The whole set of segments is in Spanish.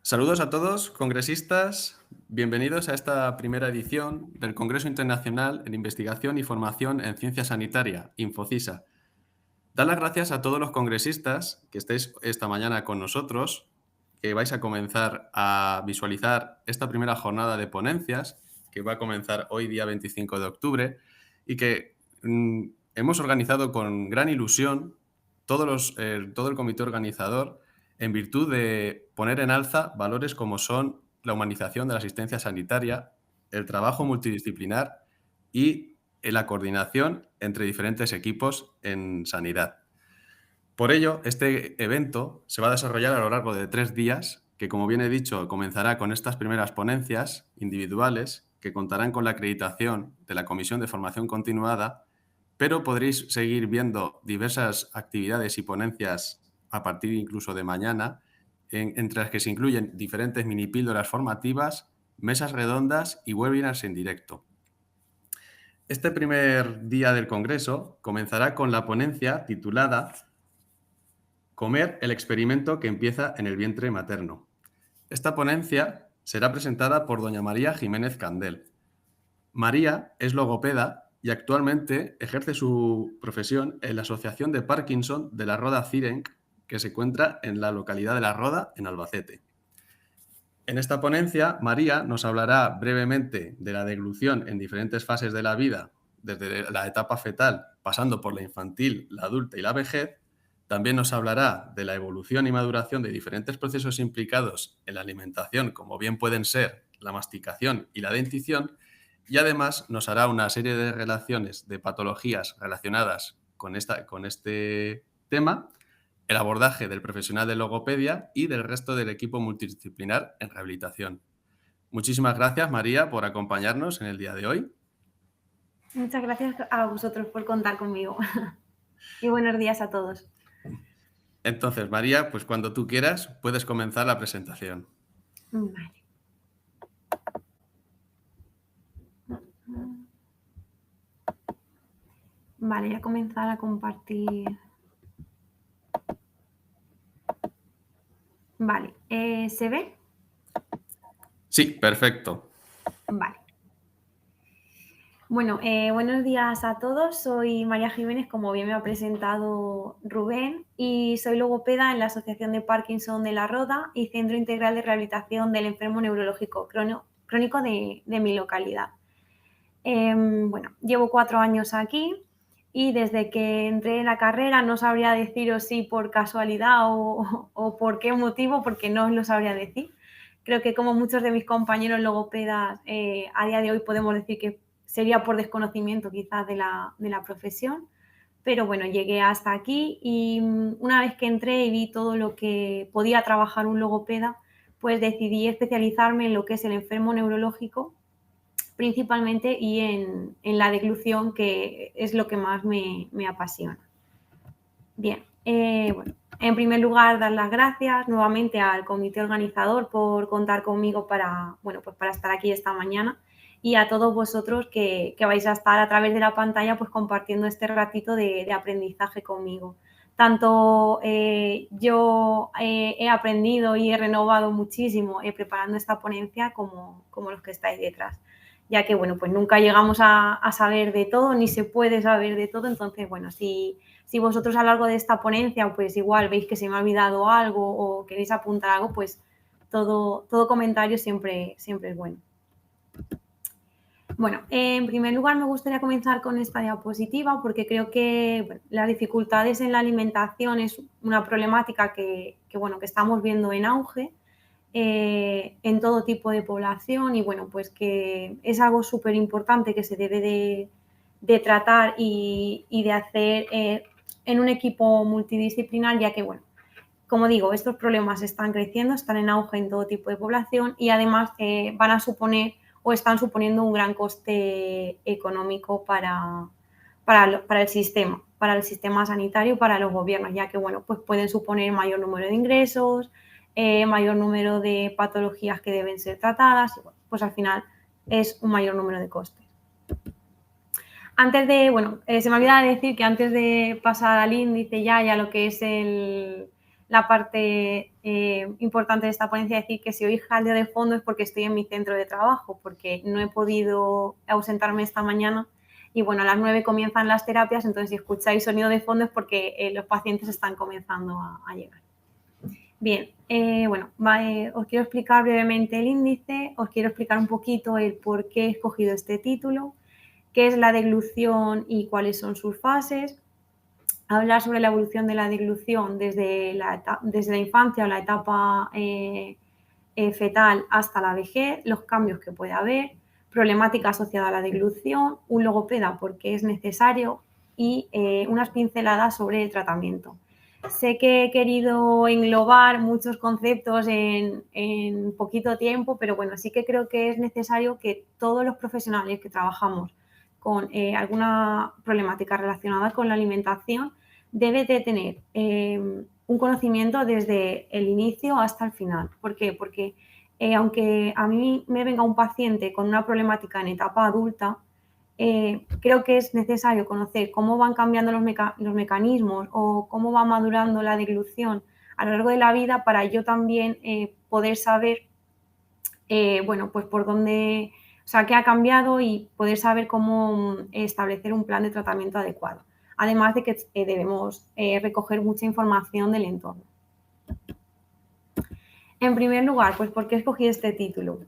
Saludos a todos, congresistas. Bienvenidos a esta primera edición del Congreso Internacional en Investigación y Formación en Ciencia Sanitaria, Infocisa. Dar las gracias a todos los congresistas que estéis esta mañana con nosotros, que vais a comenzar a visualizar esta primera jornada de ponencias, que va a comenzar hoy, día 25 de octubre, y que hemos organizado con gran ilusión todo el comité organizador en virtud de poner en alza valores como son la humanización de la asistencia sanitaria, el trabajo multidisciplinar y la coordinación entre diferentes equipos en sanidad. Por ello, este evento se va a desarrollar a lo largo de 3 días, que, como bien he dicho, comenzará con estas primeras ponencias individuales que contarán con la acreditación de la Comisión de Formación Continuada, pero podréis seguir viendo diversas actividades y ponencias a partir incluso de mañana, entre las que se incluyen diferentes mini píldoras formativas, mesas redondas y webinars en directo. Este primer día del Congreso comenzará con la ponencia titulada Comer el experimento que empieza en el vientre materno. Esta ponencia será presentada por doña María Jiménez Candel. María es logopeda y actualmente ejerce su profesión en la Asociación de Parkinson de la Roda Cirenc, que se encuentra en la localidad de La Roda, en Albacete. En esta ponencia, María nos hablará brevemente de la deglución en diferentes fases de la vida, desde la etapa fetal, pasando por la infantil, la adulta y la vejez. También nos hablará de la evolución y maduración de diferentes procesos implicados en la alimentación, como bien pueden ser la masticación y la dentición, y además nos hará una serie de relaciones de patologías relacionadas con este tema, el abordaje del profesional de logopedia y del resto del equipo multidisciplinar en rehabilitación. Muchísimas gracias, María, por acompañarnos en el día de hoy. Muchas gracias a vosotros por contar conmigo. Y buenos días a todos. Entonces, María, pues cuando tú quieras, puedes comenzar la presentación. Vale. Vale, voy a comenzar a compartir. Vale, ¿se ve? Sí, perfecto. Vale. Bueno, buenos días a todos. Soy María Jiménez, como bien me ha presentado Rubén, y soy logopeda en la Asociación de Parkinson de La Roda y Centro Integral de Rehabilitación del Enfermo Neurológico Crónico de mi localidad. Bueno, llevo 4 años aquí y desde que entré en la carrera no sabría deciros si por casualidad o por qué motivo, porque no os lo sabría decir. Creo que como muchos de mis compañeros logopedas, a día de hoy podemos decir que sería por desconocimiento quizás de la profesión, pero bueno, llegué hasta aquí y una vez que entré y vi todo lo que podía trabajar un logopeda, pues decidí especializarme en lo que es el enfermo neurológico principalmente y en la deglución, que es lo que más me apasiona. Bien, bueno, en primer lugar, dar las gracias nuevamente al comité organizador por contar conmigo para, bueno, pues para estar aquí esta mañana y a todos vosotros que vais a estar a través de la pantalla pues compartiendo este ratito de aprendizaje conmigo. Tanto yo he aprendido y he renovado muchísimo preparando esta ponencia como los que estáis detrás, ya que, bueno, pues nunca llegamos a saber de todo, ni se puede saber de todo. Entonces, bueno, si vosotros a lo largo de esta ponencia, pues igual veis que se me ha olvidado algo o queréis apuntar algo, pues todo comentario siempre es bueno. Bueno, en primer lugar me gustaría comenzar con esta diapositiva porque creo que bueno, las dificultades en la alimentación es una problemática que estamos viendo en auge en todo tipo de población y bueno, pues que es algo súper importante que se debe de tratar y de hacer en un equipo multidisciplinar, ya que, bueno, como digo, estos problemas están creciendo, están en auge en todo tipo de población y además van a suponer o están suponiendo un gran coste económico para el sistema sanitario, para los gobiernos, ya que, bueno, pues pueden suponer mayor número de ingresos, mayor número de patologías que deben ser tratadas, y bueno, pues al final es un mayor número de costes. Antes de, bueno, se me olvidaba decir que antes de pasar al índice ya y a lo que es la parte importante de esta ponencia, decir que si oís jaleo de fondo es porque estoy en mi centro de trabajo, porque no he podido ausentarme esta mañana y bueno, a las 9 comienzan las terapias, entonces si escucháis sonido de fondo es porque los pacientes están comenzando a llegar. Bien, bueno, os quiero explicar brevemente el índice, os quiero explicar un poquito el por qué he escogido este título, qué es la deglución y cuáles son sus fases, hablar sobre la evolución de la deglución desde la infancia o la etapa fetal hasta la vejez, los cambios que puede haber, problemática asociada a la deglución, un logopeda porque es necesario y unas pinceladas sobre el tratamiento. Sé que he querido englobar muchos conceptos en poquito tiempo, pero bueno, sí que creo que es necesario que todos los profesionales que trabajamos con alguna problemática relacionada con la alimentación debe de tener un conocimiento desde el inicio hasta el final. ¿Por qué? Porque aunque a mí me venga un paciente con una problemática en etapa adulta, creo que es necesario conocer cómo van cambiando los mecanismos o cómo va madurando la deglución a lo largo de la vida para yo también poder saber, bueno, pues por dónde, o sea, qué ha cambiado y poder saber cómo establecer un plan de tratamiento adecuado. Además de que debemos recoger mucha información del entorno. En primer lugar, pues ¿por qué escogí este título?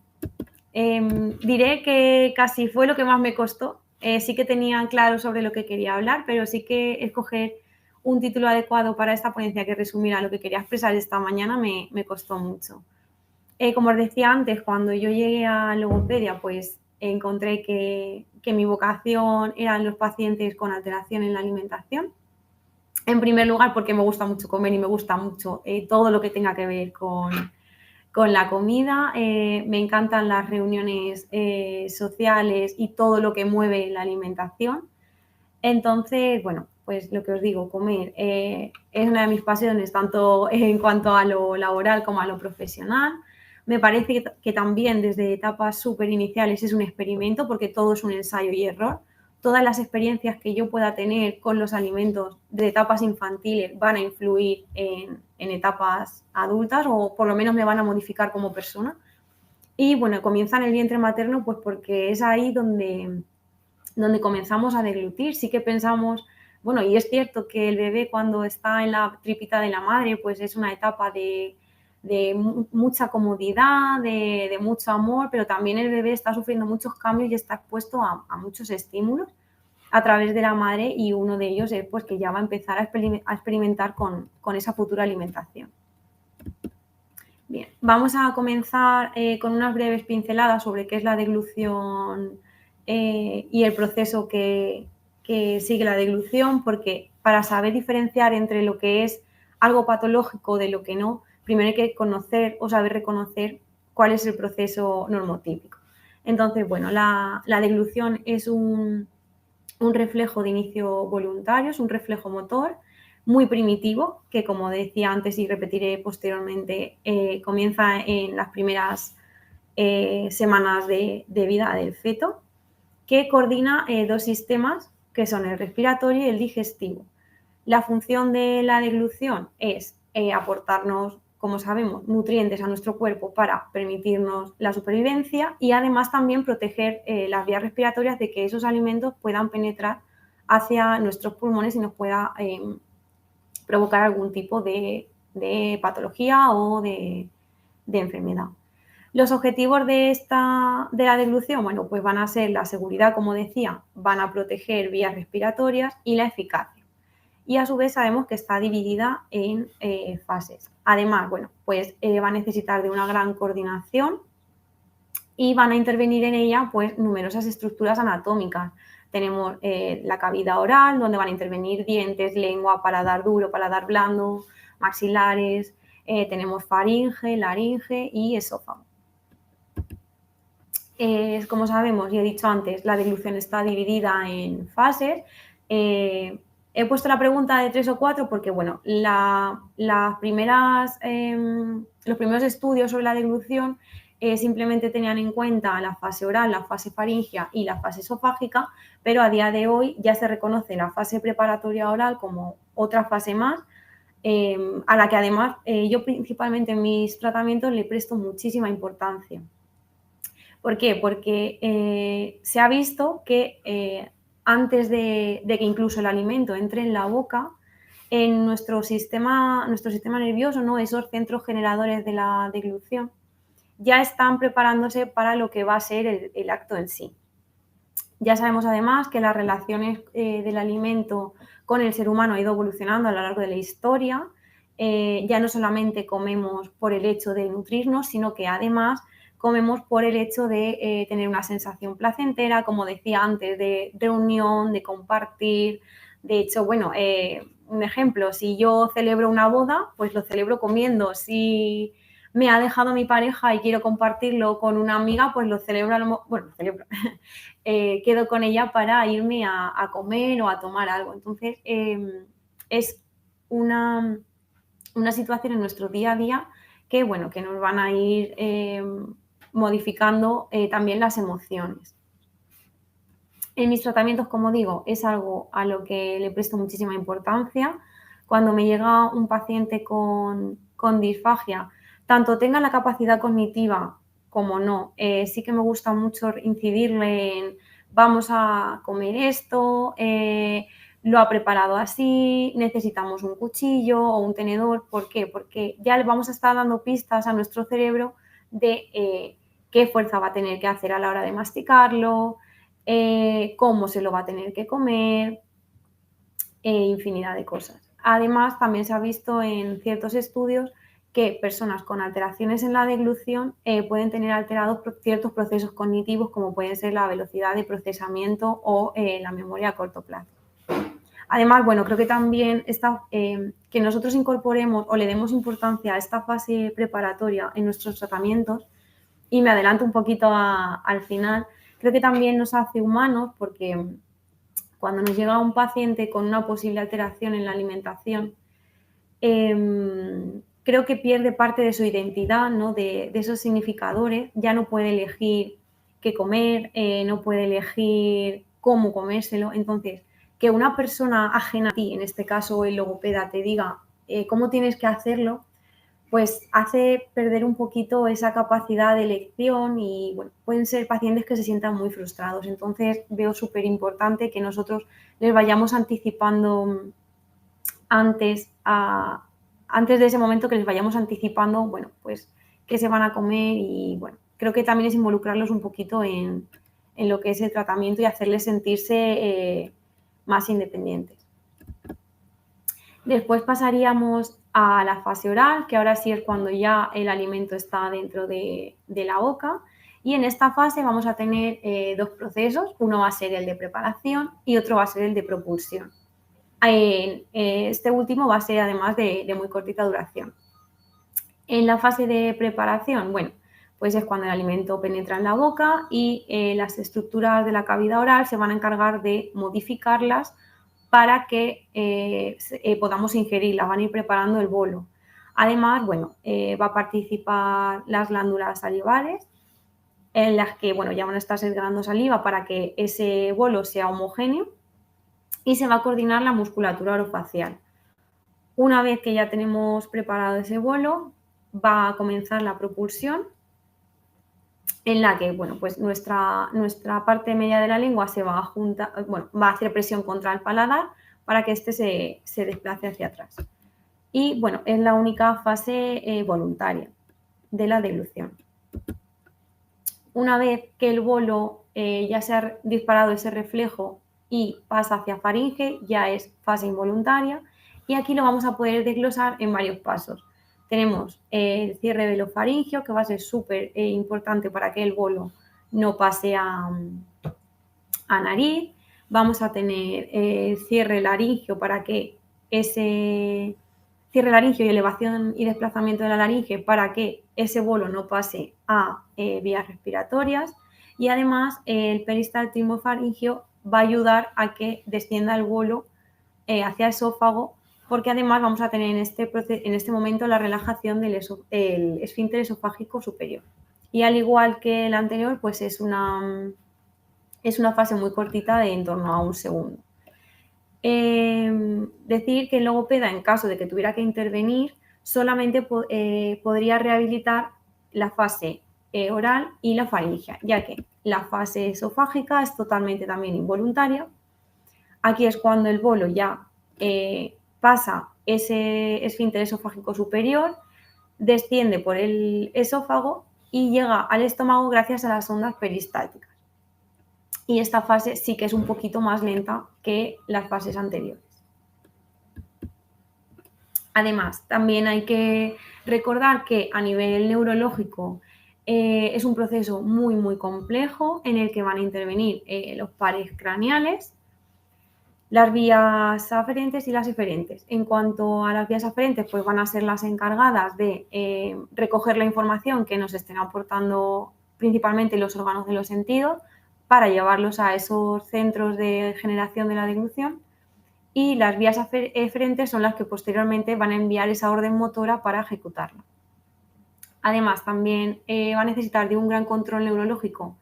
Diré que casi fue lo que más me costó. Sí que tenía claro sobre lo que quería hablar, pero sí que escoger un título adecuado para esta ponencia que resumiera lo que quería expresar esta mañana me costó mucho. Como os decía antes, cuando yo llegué a logopedia, pues encontré que mi vocación eran los pacientes con alteración en la alimentación. En primer lugar, porque me gusta mucho comer y me gusta mucho todo lo que tenga que ver con la comida. Me encantan las reuniones sociales y todo lo que mueve la alimentación. Entonces, bueno, pues lo que os digo, comer es una de mis pasiones, tanto en cuanto a lo laboral como a lo profesional. Me parece que también desde etapas súper iniciales es un experimento porque todo es un ensayo y error. Todas las experiencias que yo pueda tener con los alimentos de etapas infantiles van a influir en etapas adultas o por lo menos me van a modificar como persona. Y bueno, comienza en el vientre materno pues porque es ahí donde comenzamos a deglutir. Sí que pensamos, bueno, y es cierto que el bebé cuando está en la tripita de la madre, pues es una etapa de mucha comodidad, de mucho amor, pero también el bebé está sufriendo muchos cambios y está expuesto a muchos estímulos a través de la madre y uno de ellos es pues que ya va a empezar a experimentar con esa futura alimentación. Bien, vamos a comenzar con unas breves pinceladas sobre qué es la deglución y el proceso que sigue la deglución, porque para saber diferenciar entre lo que es algo patológico de lo que no, primero hay que conocer o saber reconocer cuál es el proceso normotípico. Entonces, bueno, la deglución es un reflejo de inicio voluntario, es un reflejo motor muy primitivo, que como decía antes y repetiré posteriormente, comienza en las primeras semanas de vida del feto, que coordina dos sistemas que son el respiratorio y el digestivo. La función de la deglución es aportarnos, como sabemos, nutrientes a nuestro cuerpo para permitirnos la supervivencia y además también proteger las vías respiratorias de que esos alimentos puedan penetrar hacia nuestros pulmones y nos pueda provocar algún tipo de patología o de enfermedad. Los objetivos de la deglución, bueno, pues van a ser la seguridad, como decía, van a proteger vías respiratorias y la eficacia. Y a su vez sabemos que está dividida en fases. Además, bueno, pues va a necesitar de una gran coordinación y van a intervenir en ella pues numerosas estructuras anatómicas. Tenemos la cavidad oral, donde van a intervenir dientes, lengua, paladar duro, paladar blando, maxilares, tenemos faringe, laringe y esófago. Como sabemos y he dicho antes, la deglución está dividida en fases. He puesto la pregunta de 3 o 4 porque, bueno, los primeros estudios sobre la deglución simplemente tenían en cuenta la fase oral, la fase faríngea y la fase esofágica, pero a día de hoy ya se reconoce la fase preparatoria oral como otra fase más a la que además yo principalmente en mis tratamientos le presto muchísima importancia. ¿Por qué? Porque se ha visto que antes de que incluso el alimento entre en la boca, en nuestro sistema nervioso, ¿no? Esos centros generadores de la deglución, ya están preparándose para lo que va a ser el acto en sí. Ya sabemos además que las relaciones del alimento con el ser humano ha ido evolucionando a lo largo de la historia. Ya no solamente comemos por el hecho de nutrirnos, sino que además comemos por el hecho de tener una sensación placentera, como decía antes, de reunión, de compartir. De hecho, bueno, un ejemplo, si yo celebro una boda, pues lo celebro comiendo. Si me ha dejado mi pareja y quiero compartirlo con una amiga, pues lo celebro, quedo con ella para irme a comer o a tomar algo. Entonces, es una situación en nuestro día a día que, bueno, que nos van a ir modificando también las emociones. En mis tratamientos, como digo, es algo a lo que le presto muchísima importancia. Cuando me llega un paciente con disfagia, tanto tenga la capacidad cognitiva como no, sí que me gusta mucho incidirle en vamos a comer esto, lo ha preparado así, necesitamos un cuchillo o un tenedor. ¿Por qué? Porque ya le vamos a estar dando pistas a nuestro cerebro de qué fuerza va a tener que hacer a la hora de masticarlo, cómo se lo va a tener que comer, infinidad de cosas. Además, también se ha visto en ciertos estudios que personas con alteraciones en la deglución pueden tener alterados ciertos procesos cognitivos, como pueden ser la velocidad de procesamiento o la memoria a corto plazo. Además, bueno, creo que también que nosotros incorporemos o le demos importancia a esta fase preparatoria en nuestros tratamientos, y me adelanto un poquito al final, creo que también nos hace humanos, porque cuando nos llega un paciente con una posible alteración en la alimentación, creo que pierde parte de su identidad, ¿no? de esos significadores. Ya no puede elegir qué comer, no puede elegir cómo comérselo. Entonces, que una persona ajena a ti, en este caso el logopeda, te diga cómo tienes que hacerlo, pues hace perder un poquito esa capacidad de elección y, bueno, pueden ser pacientes que se sientan muy frustrados. Entonces, veo súper importante que nosotros les vayamos anticipando antes de ese momento, que les vayamos anticipando, bueno, pues qué se van a comer. Y, bueno, creo que también es involucrarlos un poquito en lo que es el tratamiento y hacerles sentirse más independientes. Después pasaríamos a la fase oral, que ahora sí es cuando ya el alimento está dentro de la boca. Y en esta fase vamos a tener dos procesos. Uno va a ser el de preparación y otro va a ser el de propulsión. Este último va a ser además de muy cortita duración. En la fase de preparación, bueno, pues es cuando el alimento penetra en la boca y las estructuras de la cavidad oral se van a encargar de modificarlas para que podamos ingerirla, van a ir preparando el bolo. Además, bueno, va a participar las glándulas salivares, en las que, bueno, ya van a estar segregando saliva para que ese bolo sea homogéneo, y se va a coordinar la musculatura orofacial. Una vez que ya tenemos preparado ese bolo, va a comenzar la propulsión, en la que, bueno, pues nuestra parte media de la lengua se va a juntar, bueno, va a hacer presión contra el paladar para que éste se desplace hacia atrás. Y, bueno, es la única fase voluntaria de la deglución. Una vez que el bolo ya se ha disparado ese reflejo y pasa hacia faringe, ya es fase involuntaria, y aquí lo vamos a poder desglosar en varios pasos. Tenemos el cierre velofaringeo, que va a ser súper importante para que el bolo no pase a nariz. Vamos a tener el cierre laringeo para que ese cierre laringeo y elevación y desplazamiento de la laringe para que ese bolo no pase a vías respiratorias. Y además el peristaltismo faringeo va a ayudar a que descienda el bolo hacia el esófago, porque además vamos a tener en este momento la relajación del esfínter esofágico superior. Y al igual que el anterior, pues es una fase muy cortita, de en torno a un segundo. Decir que el logopeda, en caso de que tuviera que intervenir, solamente podría rehabilitar la fase oral y la faringia, ya que la fase esofágica es totalmente también involuntaria. Aquí es cuando el bolo ya pasa ese esfínter esofágico superior, desciende por el esófago y llega al estómago gracias a las ondas peristálticas. Y esta fase sí que es un poquito más lenta que las fases anteriores. Además, también hay que recordar que a nivel neurológico es un proceso muy, muy complejo en el que van a intervenir los pares craneales, las vías aferentes y las eferentes. En cuanto a las vías aferentes, pues van a ser las encargadas de recoger la información que nos estén aportando principalmente los órganos de los sentidos para llevarlos a esos centros de generación de la deglución, y las vías eferentes son las que posteriormente van a enviar esa orden motora para ejecutarla. Además, también va a necesitar de un gran control neurológico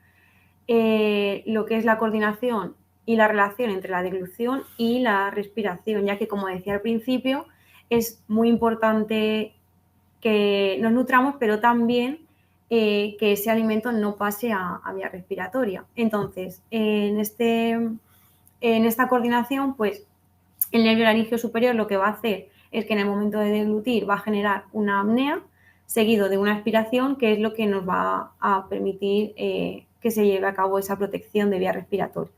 lo que es la coordinación y la relación entre la deglución y la respiración, ya que, como decía al principio, es muy importante que nos nutramos, pero también que ese alimento no pase a vía respiratoria. Entonces, en esta coordinación, pues el nervio laringeo superior lo que va a hacer es que en el momento de deglutir va a generar una apnea seguido de una expiración, que es lo que nos va a permitir que se lleve a cabo esa protección de vía respiratoria.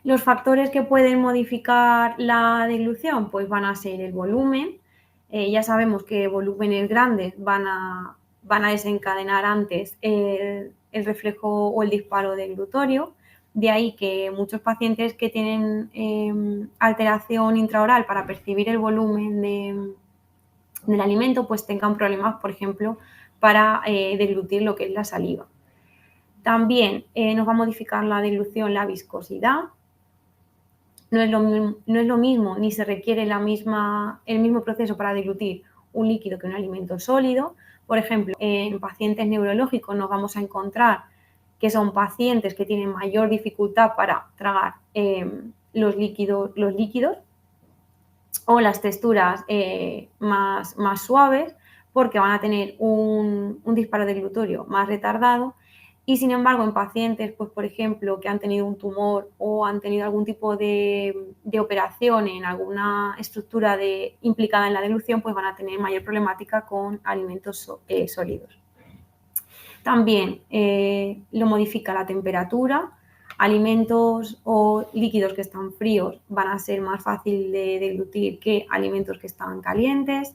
Los factores que pueden modificar la deglución pues van a ser el volumen. Ya sabemos que volúmenes grandes van a desencadenar antes el reflejo o el disparo deglutorio. De ahí que muchos pacientes que tienen alteración intraoral para percibir el volumen del alimento pues tengan problemas, por ejemplo, para deglutir lo que es la saliva. También nos va a modificar la deglución la viscosidad. No es lo mismo ni se requiere el mismo proceso para deglutir un líquido que un alimento sólido. Por ejemplo, en pacientes neurológicos nos vamos a encontrar que son pacientes que tienen mayor dificultad para tragar los líquidos o las texturas más suaves, porque van a tener un disparo deglutorio más retardado. Y sin embargo, en pacientes, pues, por ejemplo, que han tenido un tumor o han tenido algún tipo de operación en alguna estructura implicada en la deglución, pues van a tener mayor problemática con alimentos sólidos. También lo modifica la temperatura. Alimentos o líquidos que están fríos van a ser más fácil de deglutir que alimentos que están calientes.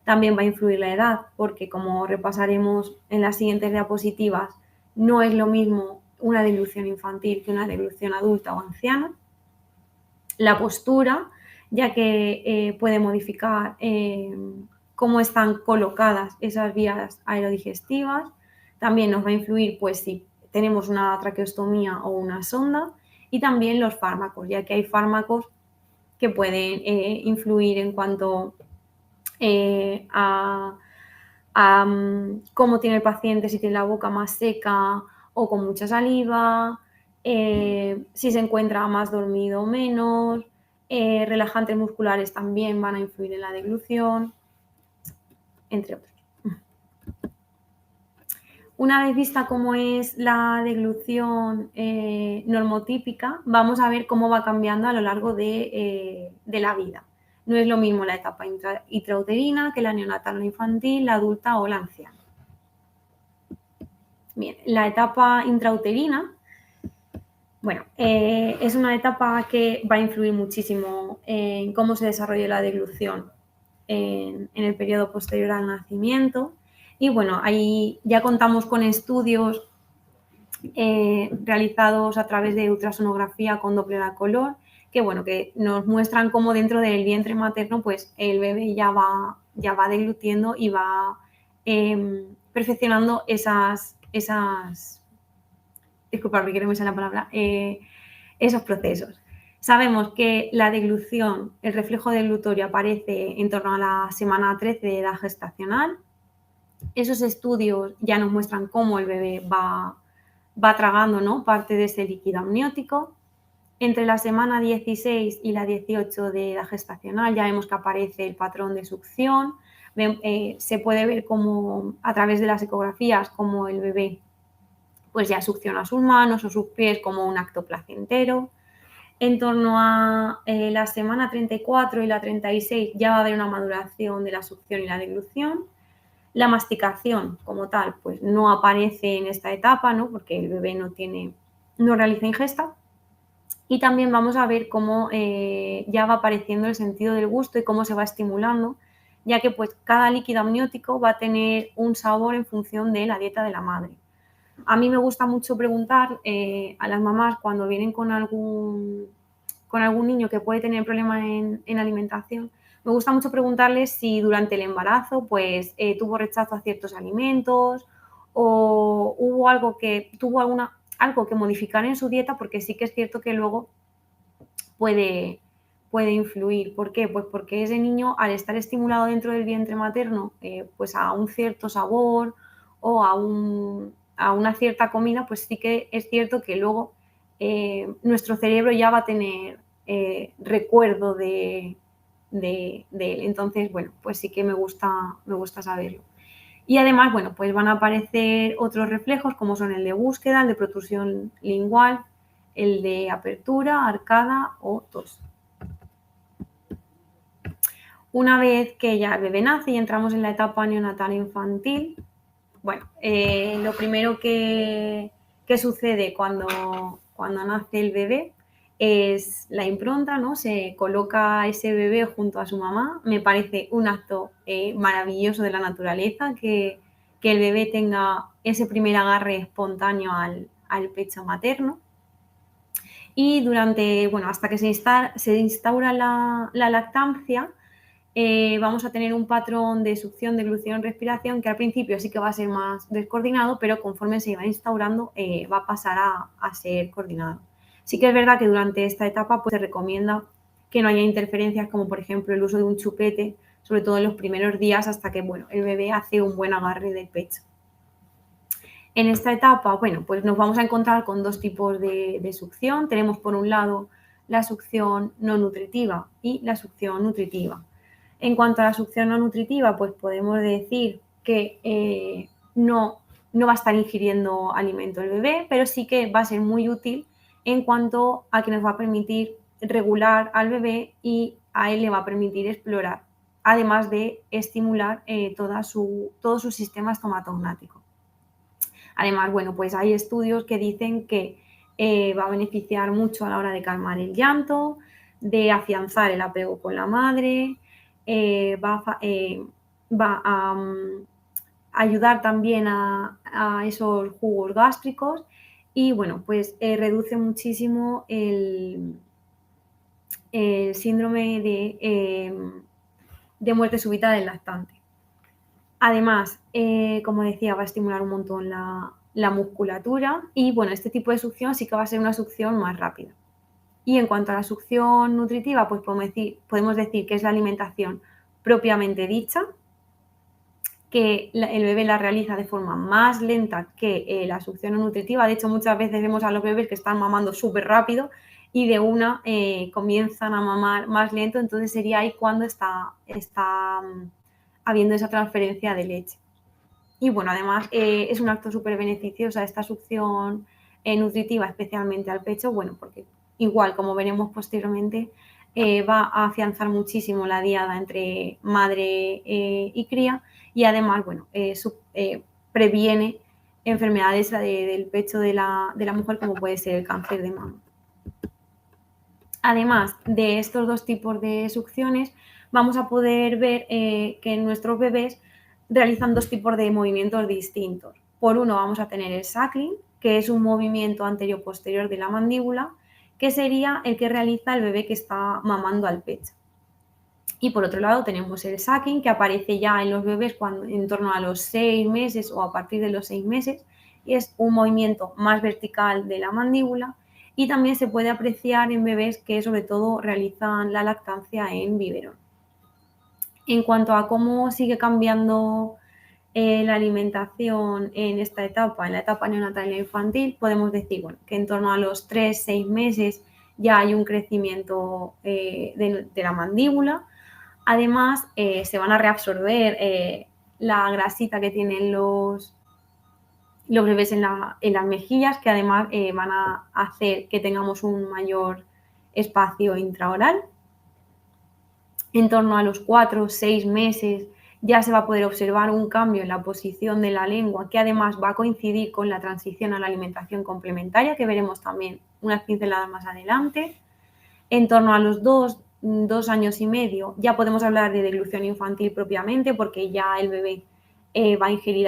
También va a influir la edad, porque, como repasaremos en las siguientes diapositivas, no es lo mismo una deglución infantil que una deglución adulta o anciana. La postura, ya que puede modificar cómo están colocadas esas vías aerodigestivas. También nos va a influir, pues, si tenemos una traqueostomía o una sonda, y también los fármacos, ya que hay fármacos que pueden influir en cuanto a cómo tiene el paciente, si tiene la boca más seca o con mucha saliva, si se encuentra más dormido o menos. Relajantes musculares también van a influir en la deglución, entre otros. Una vez vista cómo es la deglución normotípica, vamos a ver cómo va cambiando a lo largo de la vida. No es lo mismo la etapa intrauterina que la neonatal o infantil, la adulta o la anciana. Bien, la etapa intrauterina, bueno, es una etapa que va a influir muchísimo en cómo se desarrolla la deglución en el periodo posterior al nacimiento. Y bueno, ahí ya contamos con estudios realizados a través de ultrasonografía con Doppler a color, que bueno, que nos muestran cómo dentro del vientre materno pues el bebé ya va deglutiendo y va perfeccionando disculpadme que no me sale la palabra, esos procesos. Sabemos que la deglución, el reflejo deglutorio aparece en torno a la semana 13 de edad gestacional. Esos estudios ya nos muestran cómo el bebé va tragando, ¿no?, parte de ese líquido amniótico. Entre la semana 16 y la 18 de edad gestacional ya vemos que aparece el patrón de succión. Se puede ver como a través de las ecografías como el bebé pues ya succiona sus manos o sus pies como un acto placentero. En torno a la semana 34 y la 36 ya va a haber una maduración de la succión y la deglución. La masticación como tal pues no aparece en esta etapa, ¿no? Porque el bebé no realiza ingesta. Y también vamos a ver cómo ya va apareciendo el sentido del gusto y cómo se va estimulando, ya que pues cada líquido amniótico va a tener un sabor en función de la dieta de la madre. A mí me gusta mucho preguntar a las mamás cuando vienen con algún niño que puede tener problemas en alimentación, me gusta mucho preguntarles si durante el embarazo pues, tuvo rechazo a ciertos alimentos o hubo algo que modificar en su dieta, porque sí que es cierto que luego puede, puede influir. ¿Por qué? Pues porque ese niño, al estar estimulado dentro del vientre materno, pues a un cierto sabor o a una cierta comida, pues sí que es cierto que luego nuestro cerebro ya va a tener recuerdo de él. Entonces, bueno, pues sí que me gusta saberlo. Y además, bueno, pues van a aparecer otros reflejos como son el de búsqueda, el de protrusión lingual, el de apertura, arcada o tos. Una vez que ya el bebé nace y entramos en la etapa neonatal infantil, bueno, lo primero que sucede cuando nace el bebé es la impronta, ¿no? Se coloca ese bebé junto a su mamá. Me parece un acto maravilloso de la naturaleza que el bebé tenga ese primer agarre espontáneo al pecho materno. Y hasta que se instaura la lactancia, vamos a tener un patrón de succión, deglución, respiración que al principio sí que va a ser más descoordinado, pero conforme se va instaurando va a pasar a ser coordinado. Sí que es verdad que durante esta etapa pues, se recomienda que no haya interferencias como por ejemplo el uso de un chupete, sobre todo en los primeros días hasta que el bebé hace un buen agarre del pecho. En esta etapa, pues nos vamos a encontrar con dos tipos de succión. Tenemos por un lado la succión no nutritiva y la succión nutritiva. En cuanto a la succión no nutritiva, pues podemos decir que no va a estar ingiriendo alimento el bebé, pero sí que va a ser muy útil en cuanto a que nos va a permitir regular al bebé y a él le va a permitir explorar, además de estimular todo su sistema estomatognático. Además, pues hay estudios que dicen que va a beneficiar mucho a la hora de calmar el llanto, de afianzar el apego con la madre, va a ayudar también a esos jugos gástricos y reduce muchísimo el síndrome de muerte súbita del lactante. Además, como decía, va a estimular un montón la musculatura y este tipo de succión sí que va a ser una succión más rápida. Y en cuanto a la succión nutritiva, pues podemos decir que es la alimentación propiamente dicha, que el bebé la realiza de forma más lenta que la succión no nutritiva. De hecho, muchas veces vemos a los bebés que están mamando súper rápido y de una comienzan a mamar más lento, entonces sería ahí cuando está habiendo esa transferencia de leche. Y además es un acto súper beneficioso esta succión nutritiva, especialmente al pecho, porque igual, como veremos posteriormente, va a afianzar muchísimo la diada entre madre y cría y además, previene enfermedades del pecho de la mujer como puede ser el cáncer de mama. Además de estos dos tipos de succiones, vamos a poder ver que nuestros bebés realizan dos tipos de movimientos distintos. Por uno vamos a tener el suckling, que es un movimiento anterior-posterior de la mandíbula, que sería el que realiza el bebé que está mamando al pecho. Y por otro lado tenemos el sucking, que aparece ya en los bebés en torno a los 6 meses o a partir de los 6 meses, y es un movimiento más vertical de la mandíbula y también se puede apreciar en bebés que sobre todo realizan la lactancia en biberón. En cuanto a cómo sigue cambiando la alimentación en esta etapa, en la etapa neonatal e infantil, podemos decir que en torno a los 3-6 meses ya hay un crecimiento de la mandíbula. Además, se van a reabsorber la grasita que tienen los bebés en las mejillas, que además van a hacer que tengamos un mayor espacio intraoral. En torno a los 4 o 6 meses ya se va a poder observar un cambio en la posición de la lengua, que además va a coincidir con la transición a la alimentación complementaria, que veremos también unas pinceladas más adelante. En torno a los 2 años y medio ya podemos hablar de deglución infantil propiamente, porque ya el bebé va a ingerir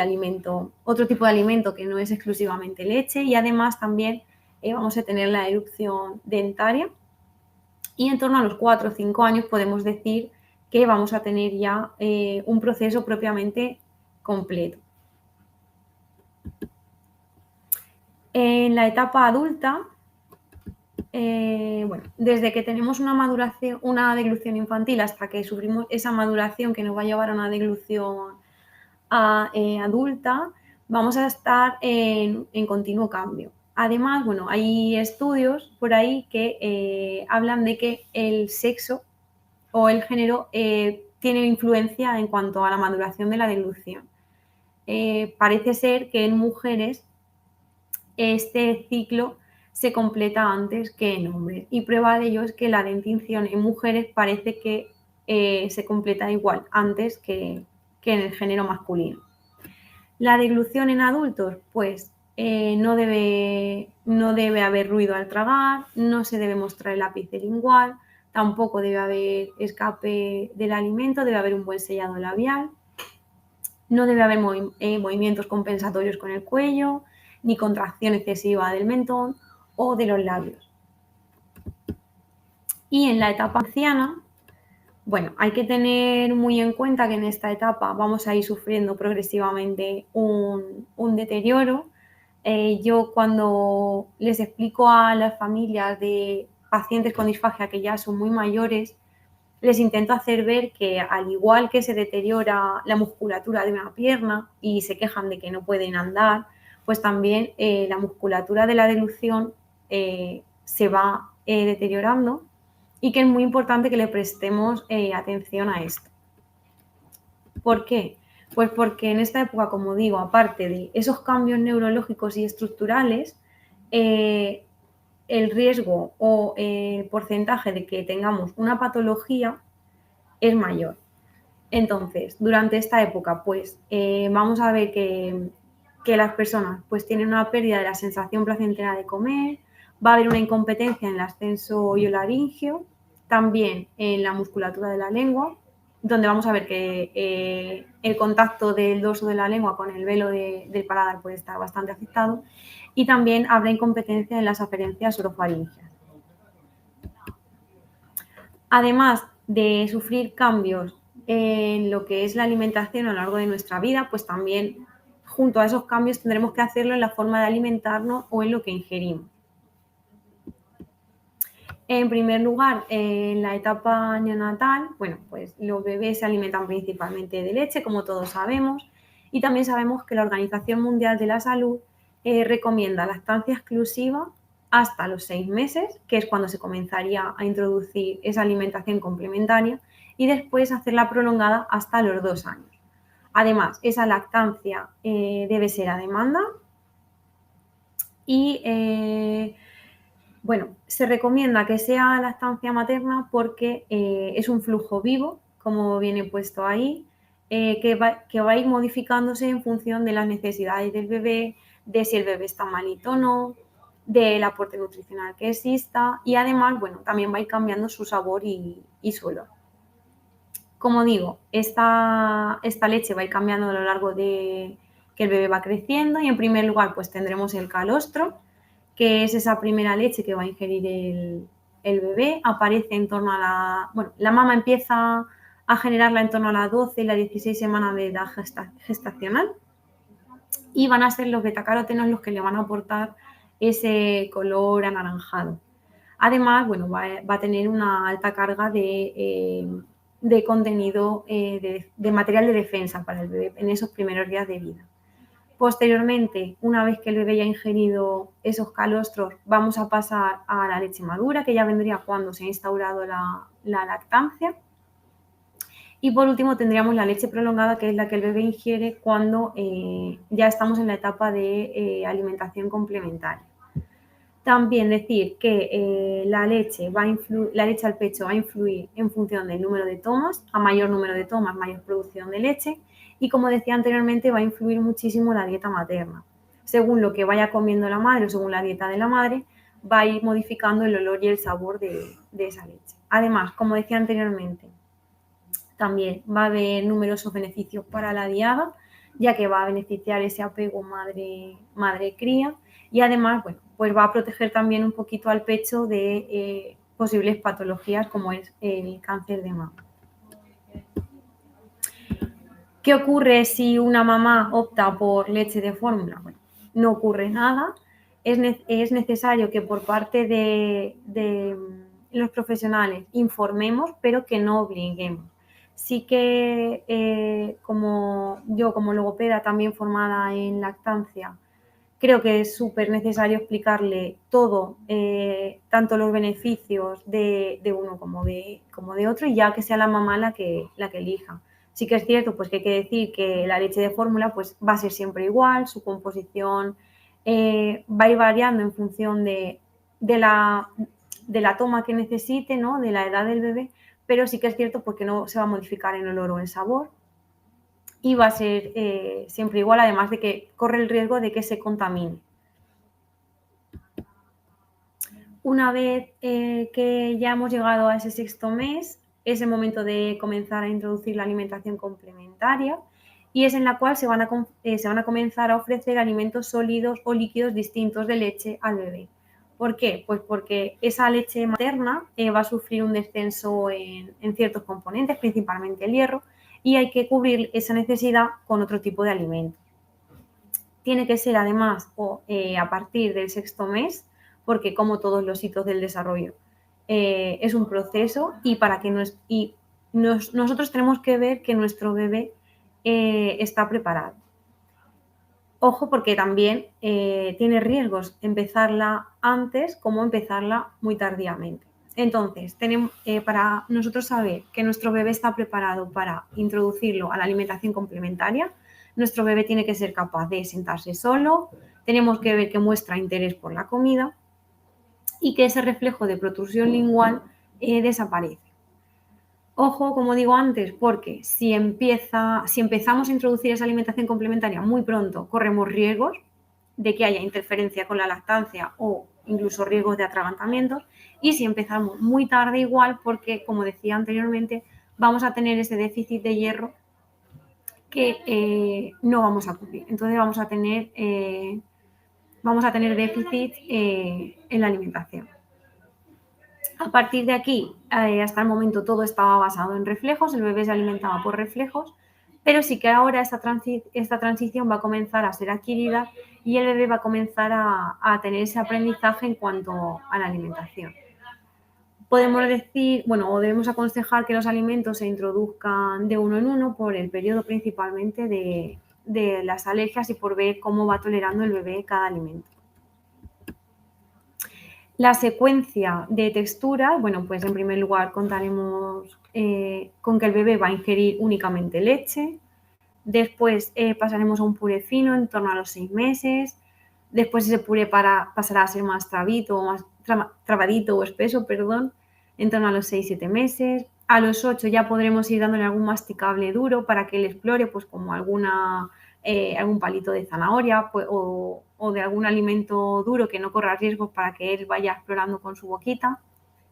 otro tipo de alimento que no es exclusivamente leche, y además también vamos a tener la erupción dentaria. Y en torno a los 4 o 5 años podemos decir que vamos a tener ya un proceso propiamente completo. En la etapa adulta, desde que tenemos una deglución infantil hasta que sufrimos esa maduración que nos va a llevar a una deglución adulta, vamos a estar en continuo cambio. Además, hay estudios por ahí que hablan de que el sexo o el género tiene influencia en cuanto a la maduración de la deglución. Parece ser que en mujeres este ciclo se completa antes que en hombres, y prueba de ello es que la dentición en mujeres parece que se completa igual antes que en el género masculino. La deglución en adultos, pues no debe haber ruido al tragar, no se debe mostrar el ápice lingual, tampoco debe haber escape del alimento, debe haber un buen sellado labial, no debe haber movimientos compensatorios con el cuello, ni contracción excesiva del mentón o de los labios. Y en la etapa anciana, hay que tener muy en cuenta que en esta etapa vamos a ir sufriendo progresivamente un deterioro. Yo cuando les explico a las familias de pacientes con disfagia que ya son muy mayores, les intento hacer ver que al igual que se deteriora la musculatura de una pierna y se quejan de que no pueden andar, pues también la musculatura de la deglución se va deteriorando, y que es muy importante que le prestemos atención a esto. ¿Por qué? Pues porque en esta época, como digo, aparte de esos cambios neurológicos y estructurales, el riesgo o el porcentaje de que tengamos una patología es mayor. Entonces, durante esta época, pues vamos a ver que las personas pues tienen una pérdida de la sensación placentera de comer, va a haber una incompetencia en el ascenso oiolaringio, también en la musculatura de la lengua, donde vamos a ver que el contacto del dorso de la lengua con el velo del paladar puede estar bastante afectado, y también habrá incompetencia en las aferencias orofaringeas. Además de sufrir cambios en lo que es la alimentación a lo largo de nuestra vida, pues también junto a esos cambios tendremos que hacerlo en la forma de alimentarnos o en lo que ingerimos. En primer lugar, en la etapa neonatal, pues los bebés se alimentan principalmente de leche, como todos sabemos, y también sabemos que la Organización Mundial de la Salud recomienda lactancia exclusiva hasta los 6 meses, que es cuando se comenzaría a introducir esa alimentación complementaria, y después hacerla prolongada hasta los 2 años. Además, esa lactancia debe ser a demanda y se recomienda que sea lactancia materna porque es un flujo vivo, como viene puesto ahí, que va a ir modificándose en función de las necesidades del bebé, de si el bebé está malito o no, del aporte nutricional que exista, y además, también va a ir cambiando su sabor y su olor. Como digo, esta leche va a ir cambiando a lo largo de que el bebé va creciendo, y en primer lugar pues tendremos el calostro, que es esa primera leche que va a ingerir el bebé. Aparece en torno a la mama empieza a generarla en torno a las 12 y las 16 semanas de edad gestacional, y van a ser los betacarotenos los que le van a aportar ese color anaranjado. Además, va a tener una alta carga de contenido de material de defensa para el bebé en esos primeros días de vida. Posteriormente, una vez que el bebé ya ha ingerido esos calostros, vamos a pasar a la leche madura, que ya vendría cuando se ha instaurado la lactancia. Y por último tendríamos la leche prolongada, que es la que el bebé ingiere cuando ya estamos en la etapa de alimentación complementaria. También decir que la leche al pecho va a influir en función del número de tomas. A mayor número de tomas, mayor producción de leche. Y como decía anteriormente, va a influir muchísimo la dieta materna. Según lo que vaya comiendo la madre o según la dieta de la madre, va a ir modificando el olor y el sabor de esa leche. Además, como decía anteriormente, también va a haber numerosos beneficios para la diada, ya que va a beneficiar ese apego madre-cría y además, bueno, pues va a proteger también un poquito al pecho de posibles patologías como es el cáncer de mama. ¿Qué ocurre si una mamá opta por leche de fórmula? Bueno, no ocurre nada. Es necesario que por parte de los profesionales informemos, pero que no obliguemos. Sí que como logopeda también formada en lactancia, creo que es súper necesario explicarle todo, tanto los beneficios de uno como de otro, y ya que sea la mamá la que elija. Sí que es cierto pues, que hay que decir que la leche de fórmula pues, va a ser siempre igual, su composición va a ir variando en función de la toma que necesite, ¿no? De la edad del bebé, pero sí que es cierto porque no se va a modificar en olor o en sabor y va a ser siempre igual, además de que corre el riesgo de que se contamine. Una vez que ya hemos llegado a ese 6º mes, es el momento de comenzar a introducir la alimentación complementaria y es en la cual se van a comenzar a ofrecer alimentos sólidos o líquidos distintos de leche al bebé. ¿Por qué? Pues porque esa leche materna va a sufrir un descenso en ciertos componentes, principalmente el hierro, y hay que cubrir esa necesidad con otro tipo de alimentos. Tiene que ser además a partir del 6º mes, porque como todos los hitos del desarrollo es un proceso y para que nosotros tenemos que ver que nuestro bebé está preparado. Ojo, porque también tiene riesgos empezarla antes como empezarla muy tardíamente. Entonces, para nosotros saber que nuestro bebé está preparado para introducirlo a la alimentación complementaria, nuestro bebé tiene que ser capaz de sentarse solo, tenemos que ver que muestra interés por la comida y que ese reflejo de protrusión lingual desaparece. Ojo, como digo antes, porque si empezamos a introducir esa alimentación complementaria muy pronto, corremos riesgos de que haya interferencia con la lactancia o incluso riesgos de atragantamientos, y si empezamos muy tarde igual, porque como decía anteriormente, vamos a tener ese déficit de hierro que no vamos a cubrir. Entonces vamos a tener déficit en la alimentación. A partir de aquí, hasta el momento todo estaba basado en reflejos, el bebé se alimentaba por reflejos, pero sí que ahora esta transición va a comenzar a ser adquirida y el bebé va a comenzar a tener ese aprendizaje en cuanto a la alimentación. Podemos decir, o debemos aconsejar que los alimentos se introduzcan de uno en uno por el periodo principalmente de las alergias y por ver cómo va tolerando el bebé cada alimento. La secuencia de textura, pues en primer lugar contaremos con que el bebé va a ingerir únicamente leche, después pasaremos a un puré fino en torno a los 6 meses, después ese puré pasará a ser más trabadito o espeso, en torno a los 6-7 meses. A los 8 ya podremos ir dándole algún masticable duro para que él explore, pues como algún palito de zanahoria o de algún alimento duro que no corra riesgos para que él vaya explorando con su boquita.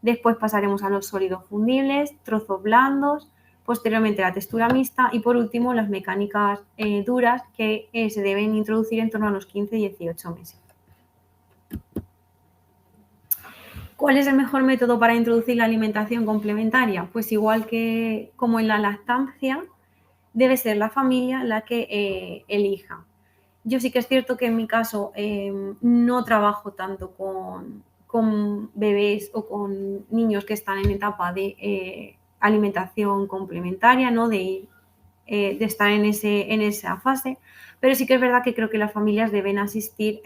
Después pasaremos a los sólidos fundibles, trozos blandos, posteriormente la textura mixta y por último las mecánicas duras que se deben introducir en torno a los 15-18 meses. ¿Cuál es el mejor método para introducir la alimentación complementaria? Pues igual que como en la lactancia, debe ser la familia la que elija. Yo sí que es cierto que en mi caso no trabajo tanto con bebés o con niños que están en etapa de alimentación complementaria, ¿no? De ir de estar en esa fase, pero sí que es verdad que creo que las familias deben asistir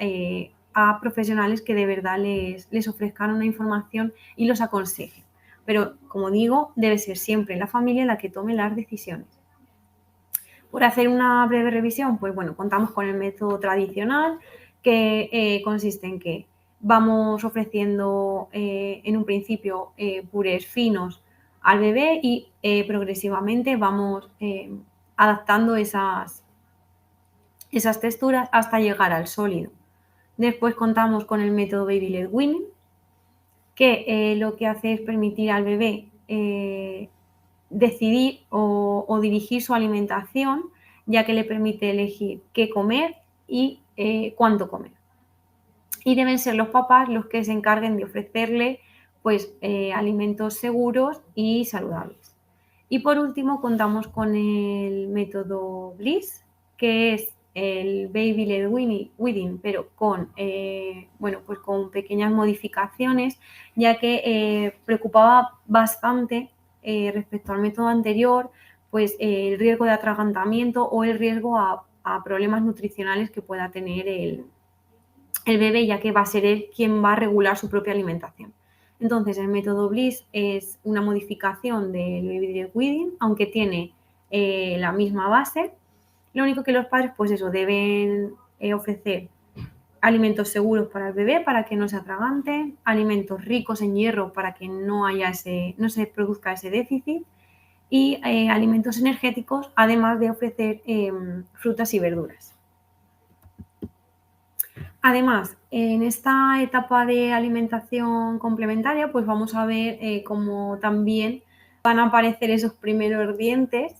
a profesionales que de verdad les ofrezcan una información y los aconsejen. Pero, como digo, debe ser siempre la familia la que tome las decisiones. Por hacer una breve revisión, pues bueno, contamos con el método tradicional que consiste en que vamos ofreciendo en un principio purés finos al bebé y progresivamente vamos adaptando esas texturas hasta llegar al sólido. Después contamos con el método Baby Led Weaning, que lo que hace es permitir al bebé decidir o dirigir su alimentación, ya que le permite elegir qué comer y cuánto comer. Y deben ser los papás los que se encarguen de ofrecerle pues, alimentos seguros y saludables. Y por último contamos con el método Bliss, que es el Baby Led Weaning, pero con, bueno, pues con pequeñas modificaciones, ya que preocupaba bastante respecto al método anterior, pues el riesgo de atragantamiento o el riesgo a problemas nutricionales que pueda tener el bebé, ya que va a ser él quien va a regular su propia alimentación. Entonces, el método Bliss es una modificación del Baby Led Weaning, aunque tiene la misma base. Lo único que los padres, pues eso, deben ofrecer alimentos seguros para el bebé, para que no se atragante, alimentos ricos en hierro para que no se produzca ese déficit, y alimentos energéticos, además de ofrecer frutas y verduras. Además, en esta etapa de alimentación complementaria, pues vamos a ver cómo también van a aparecer esos primeros dientes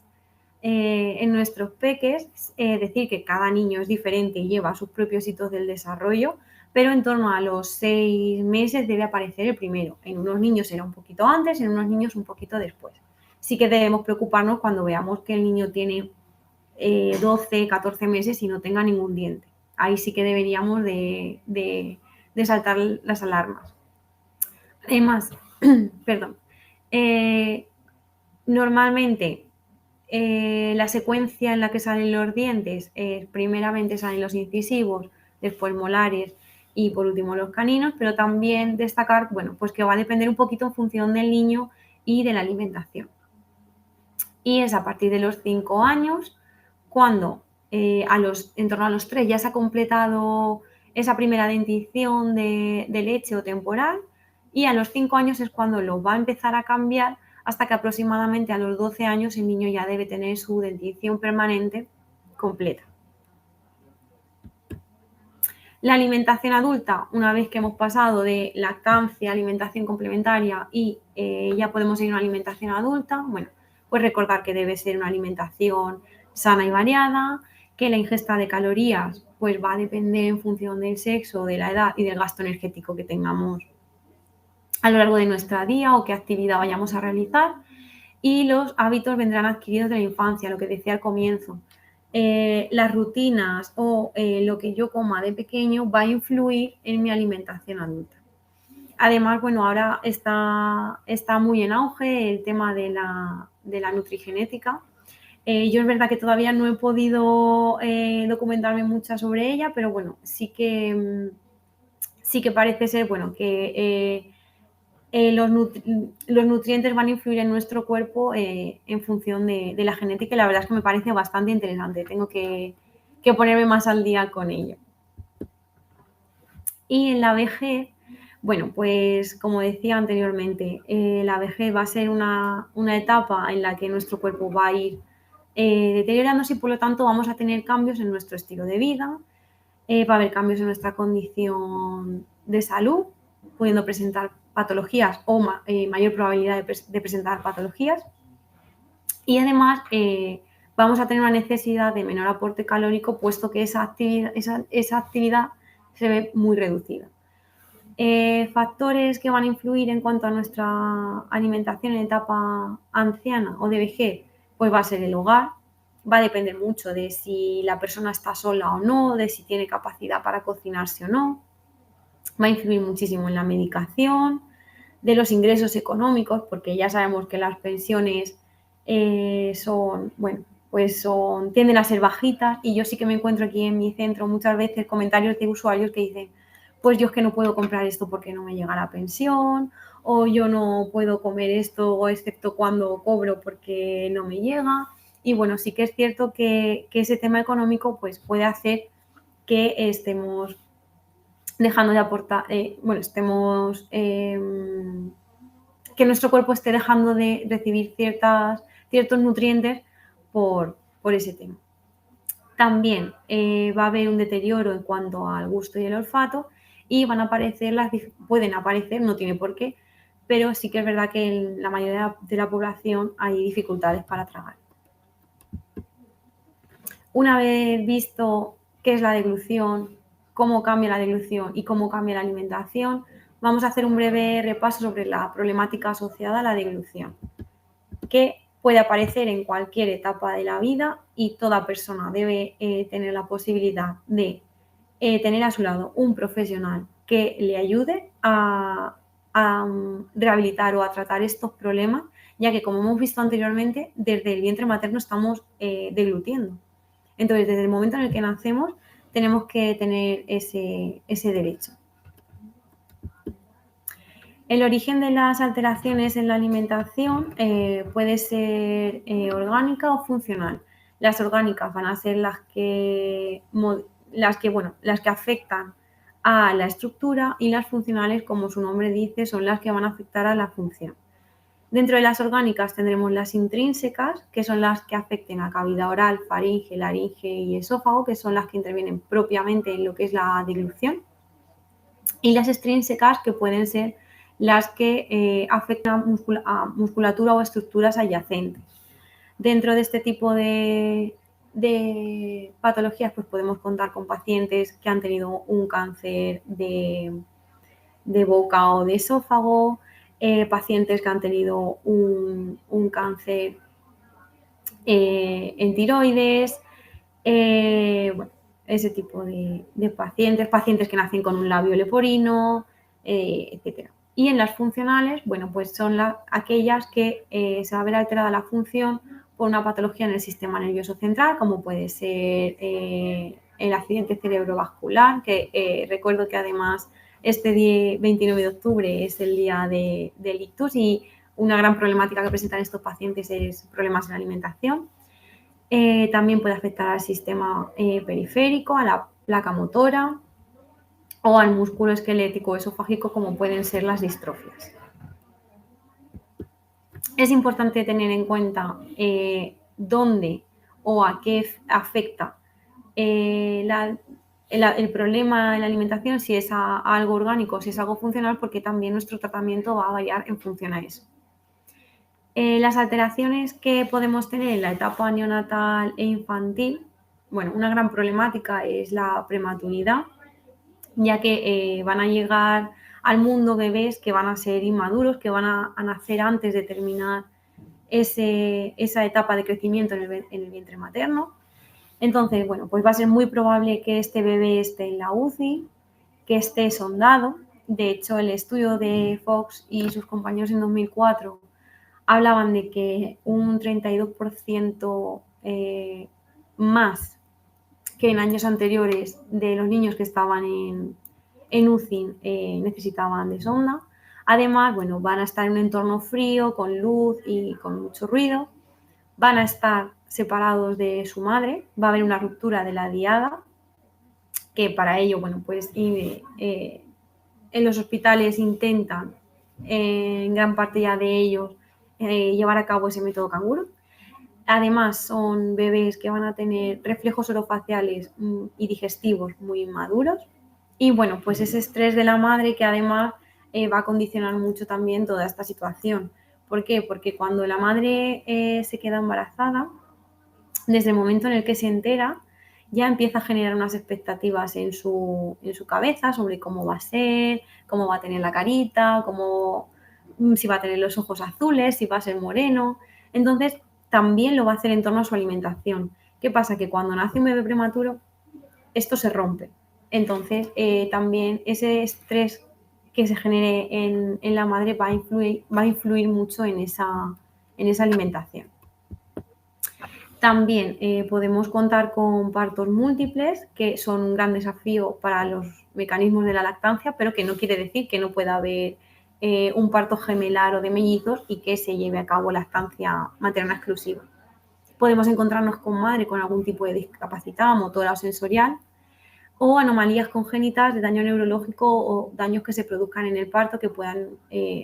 en nuestros peques, es decir, que cada niño es diferente y lleva sus propios hitos del desarrollo, pero en torno a los 6 meses debe aparecer el primero. En unos niños será un poquito antes, en unos niños un poquito después. Sí que debemos preocuparnos cuando veamos que el niño tiene 12, 14 meses y no tenga ningún diente. Ahí sí que deberíamos de saltar las alarmas. Además, perdón, normalmente la secuencia en la que salen los dientes es primeramente salen los incisivos, después molares y por último los caninos, pero también destacar, bueno, pues que va a depender un poquito en función del niño y de la alimentación. Y es a partir de los 5 años cuando en torno a los 3 ya se ha completado esa primera dentición de leche o temporal, y a los 5 años es cuando lo va a empezar a cambiar, hasta que aproximadamente a los 12 años el niño ya debe tener su dentición permanente completa. La alimentación adulta, una vez que hemos pasado de lactancia, alimentación complementaria y ya podemos ir a una alimentación adulta, bueno, pues recordar que debe ser una alimentación sana y variada, que la ingesta de calorías pues va a depender en función del sexo, de la edad y del gasto energético que tengamos a lo largo de nuestra día o qué actividad vayamos a realizar, y los hábitos vendrán adquiridos de la infancia, lo que decía al comienzo. Las rutinas o lo que yo coma de pequeño va a influir en mi alimentación adulta. Además, bueno, ahora está muy en auge el tema de la nutrigenética. Yo es verdad que todavía no he podido documentarme mucho sobre ella, pero bueno, sí que parece ser, bueno, que los nutrientes van a influir en nuestro cuerpo en función de la genética, y la verdad es que me parece bastante interesante. Tengo que ponerme más al día con ello. Y en la vejez, bueno, pues como decía anteriormente, la vejez va a ser una etapa en la que nuestro cuerpo va a ir deteriorándose, y por lo tanto vamos a tener cambios en nuestro estilo de vida, va a haber cambios en nuestra condición de salud, pudiendo presentar patologías o mayor probabilidad de presentar patologías, y además vamos a tener una necesidad de menor aporte calórico, puesto que esa actividad se ve muy reducida. Factores que van a influir en cuanto a nuestra alimentación en etapa anciana o de vejez, pues va a ser el hogar. Va a depender mucho de si la persona está sola o no, de si tiene capacidad para cocinarse o no. Va a influir muchísimo en la medicación, de los ingresos económicos, porque ya sabemos que las pensiones son, bueno, pues tienden a ser bajitas, y yo sí que me encuentro aquí en mi centro muchas veces comentarios de usuarios que dicen, pues yo es que no puedo comprar esto porque no me llega la pensión, o yo no puedo comer esto excepto cuando cobro porque no me llega. Y bueno, sí que es cierto que ese tema económico pues puede hacer que estemos dejando de aportar, que nuestro cuerpo esté dejando de recibir ciertos nutrientes por ese tema. También va a haber un deterioro en cuanto al gusto y el olfato, y pueden aparecer, no tiene por qué, pero sí que es verdad que en la mayoría de la población hay dificultades para tragar. Una vez visto qué es la deglución, cómo cambia la deglución y cómo cambia la alimentación, vamos a hacer un breve repaso sobre la problemática asociada a la deglución, que puede aparecer en cualquier etapa de la vida, y toda persona debe tener la posibilidad de tener a su lado un profesional que le ayude a rehabilitar o a tratar estos problemas, ya que, como hemos visto anteriormente, desde el vientre materno estamos deglutiendo. Entonces, desde el momento en el que nacemos, tenemos que tener ese derecho. El origen de las alteraciones en la alimentación puede ser orgánica o funcional. Las orgánicas van a ser las que afectan a la estructura, y las funcionales, como su nombre dice, son las que van a afectar a la función. Dentro de las orgánicas tendremos las intrínsecas, que son las que afecten a cavidad oral, faringe, laringe y esófago, que son las que intervienen propiamente en lo que es la deglución. Y las extrínsecas, que pueden ser las que afectan a musculatura o estructuras adyacentes. Dentro de este tipo de patologías, pues podemos contar con pacientes que han tenido un cáncer de boca o de esófago, pacientes que han tenido un cáncer en tiroides, ese tipo de pacientes que nacen con un labio leporino, etc. Y en las funcionales, pues son aquellas que se va a ver alterada la función por una patología en el sistema nervioso central, como puede ser el accidente cerebrovascular, que recuerdo que además este día 29 de octubre es el día del ictus, y una gran problemática que presentan estos pacientes es problemas en la alimentación. También puede afectar al sistema periférico, a la placa motora o al músculo esquelético esofágico, como pueden ser las distrofias. Es importante tener en cuenta dónde o a qué afecta el problema en la alimentación, si es a algo orgánico o si es algo funcional, porque también nuestro tratamiento va a variar en función a eso. Las alteraciones que podemos tener en la etapa neonatal e infantil, una gran problemática es la prematuridad, ya que van a llegar al mundo bebés que van a ser inmaduros, que van a nacer antes de terminar esa etapa de crecimiento en el vientre materno. Entonces, pues va a ser muy probable que este bebé esté en la UCI, que esté sondado. De hecho, el estudio de Fox y sus compañeros en 2004 hablaban de que un 32% más que en años anteriores de los niños que estaban en UCI necesitaban de sonda. Además, van a estar en un entorno frío, con luz y con mucho ruido. Van a estar separados de su madre. Va a haber una ruptura de la diada, que para ello, en los hospitales intentan, en gran parte ya de ellos, llevar a cabo ese método canguro. Además, son bebés que van a tener reflejos orofaciales y digestivos muy maduros. Y pues ese estrés de la madre, que además va a condicionar mucho también toda esta situación. ¿Por qué? Porque cuando la madre se queda embarazada, desde el momento en el que se entera, ya empieza a generar unas expectativas en su cabeza sobre cómo va a ser, cómo va a tener la carita, si va a tener los ojos azules, si va a ser moreno. Entonces, también lo va a hacer en torno a su alimentación. ¿Qué pasa? Que cuando nace un bebé prematuro, esto se rompe. Entonces, también ese estrés que se genere en la madre va a influir mucho en esa alimentación. También podemos contar con partos múltiples, que son un gran desafío para los mecanismos de la lactancia, pero que no quiere decir que no pueda haber un parto gemelar o de mellizos y que se lleve a cabo lactancia materna exclusiva. Podemos encontrarnos con madre con algún tipo de discapacidad motora o sensorial, o anomalías congénitas de daño neurológico o daños que se produzcan en el parto que puedan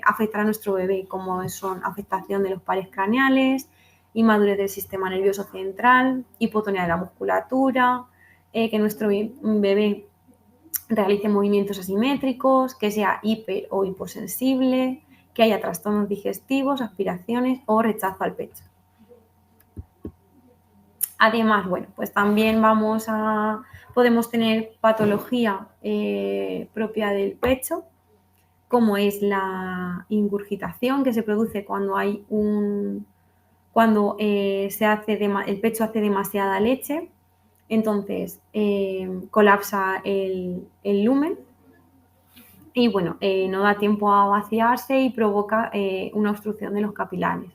afectar a nuestro bebé, como son afectación de los pares craneales, inmadurez del sistema nervioso central, hipotonía de la musculatura, que nuestro bebé realice movimientos asimétricos, que sea hiper o hiposensible, que haya trastornos digestivos, aspiraciones o rechazo al pecho. Además, bueno, pues también podemos tener patología propia del pecho, como es la ingurgitación, que se produce cuando el pecho hace demasiada leche, entonces colapsa el lumen y bueno, no da tiempo a vaciarse y provoca una obstrucción de los capilares.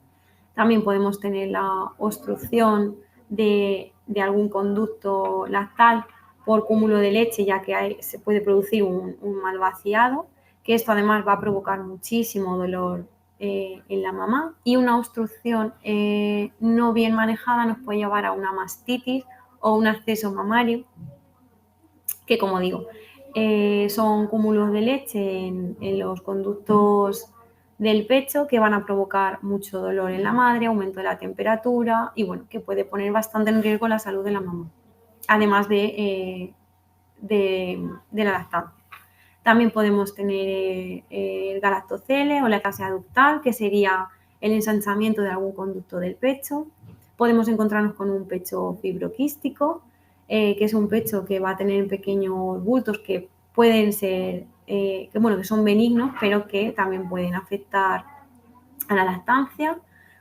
También podemos tener la obstrucción de algún conducto lactal por cúmulo de leche, ya que se puede producir un mal vaciado, que esto además va a provocar muchísimo dolor en la mamá, y una obstrucción no bien manejada nos puede llevar a una mastitis o un acceso mamario, que como digo, son cúmulos de leche en los conductos del pecho que van a provocar mucho dolor en la madre, aumento de la temperatura y bueno, que puede poner bastante en riesgo la salud de la mamá, además de la lactancia. También podemos tener el galactocele o la ataxia ductal, que sería el ensanchamiento de algún conducto del pecho. Podemos encontrarnos con un pecho fibroquístico, que es un pecho que va a tener pequeños bultos que pueden ser, que son benignos, pero que también pueden afectar a la lactancia.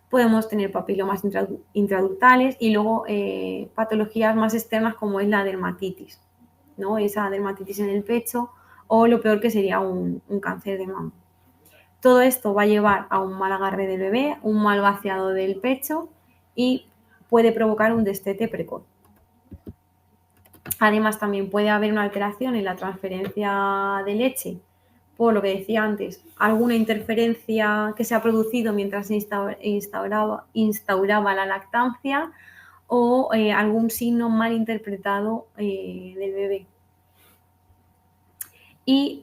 Podemos tener papilomas intraductales y luego patologías más externas como es la dermatitis, ¿no? Esa dermatitis en el pecho o lo peor que sería un cáncer de mama. Todo esto va a llevar a un mal agarre del bebé, un mal vaciado del pecho y puede provocar un destete precoz. Además, también puede haber una alteración en la transferencia de leche, por lo que decía antes, alguna interferencia que se ha producido mientras se instauraba la lactancia o algún signo mal interpretado del bebé. Y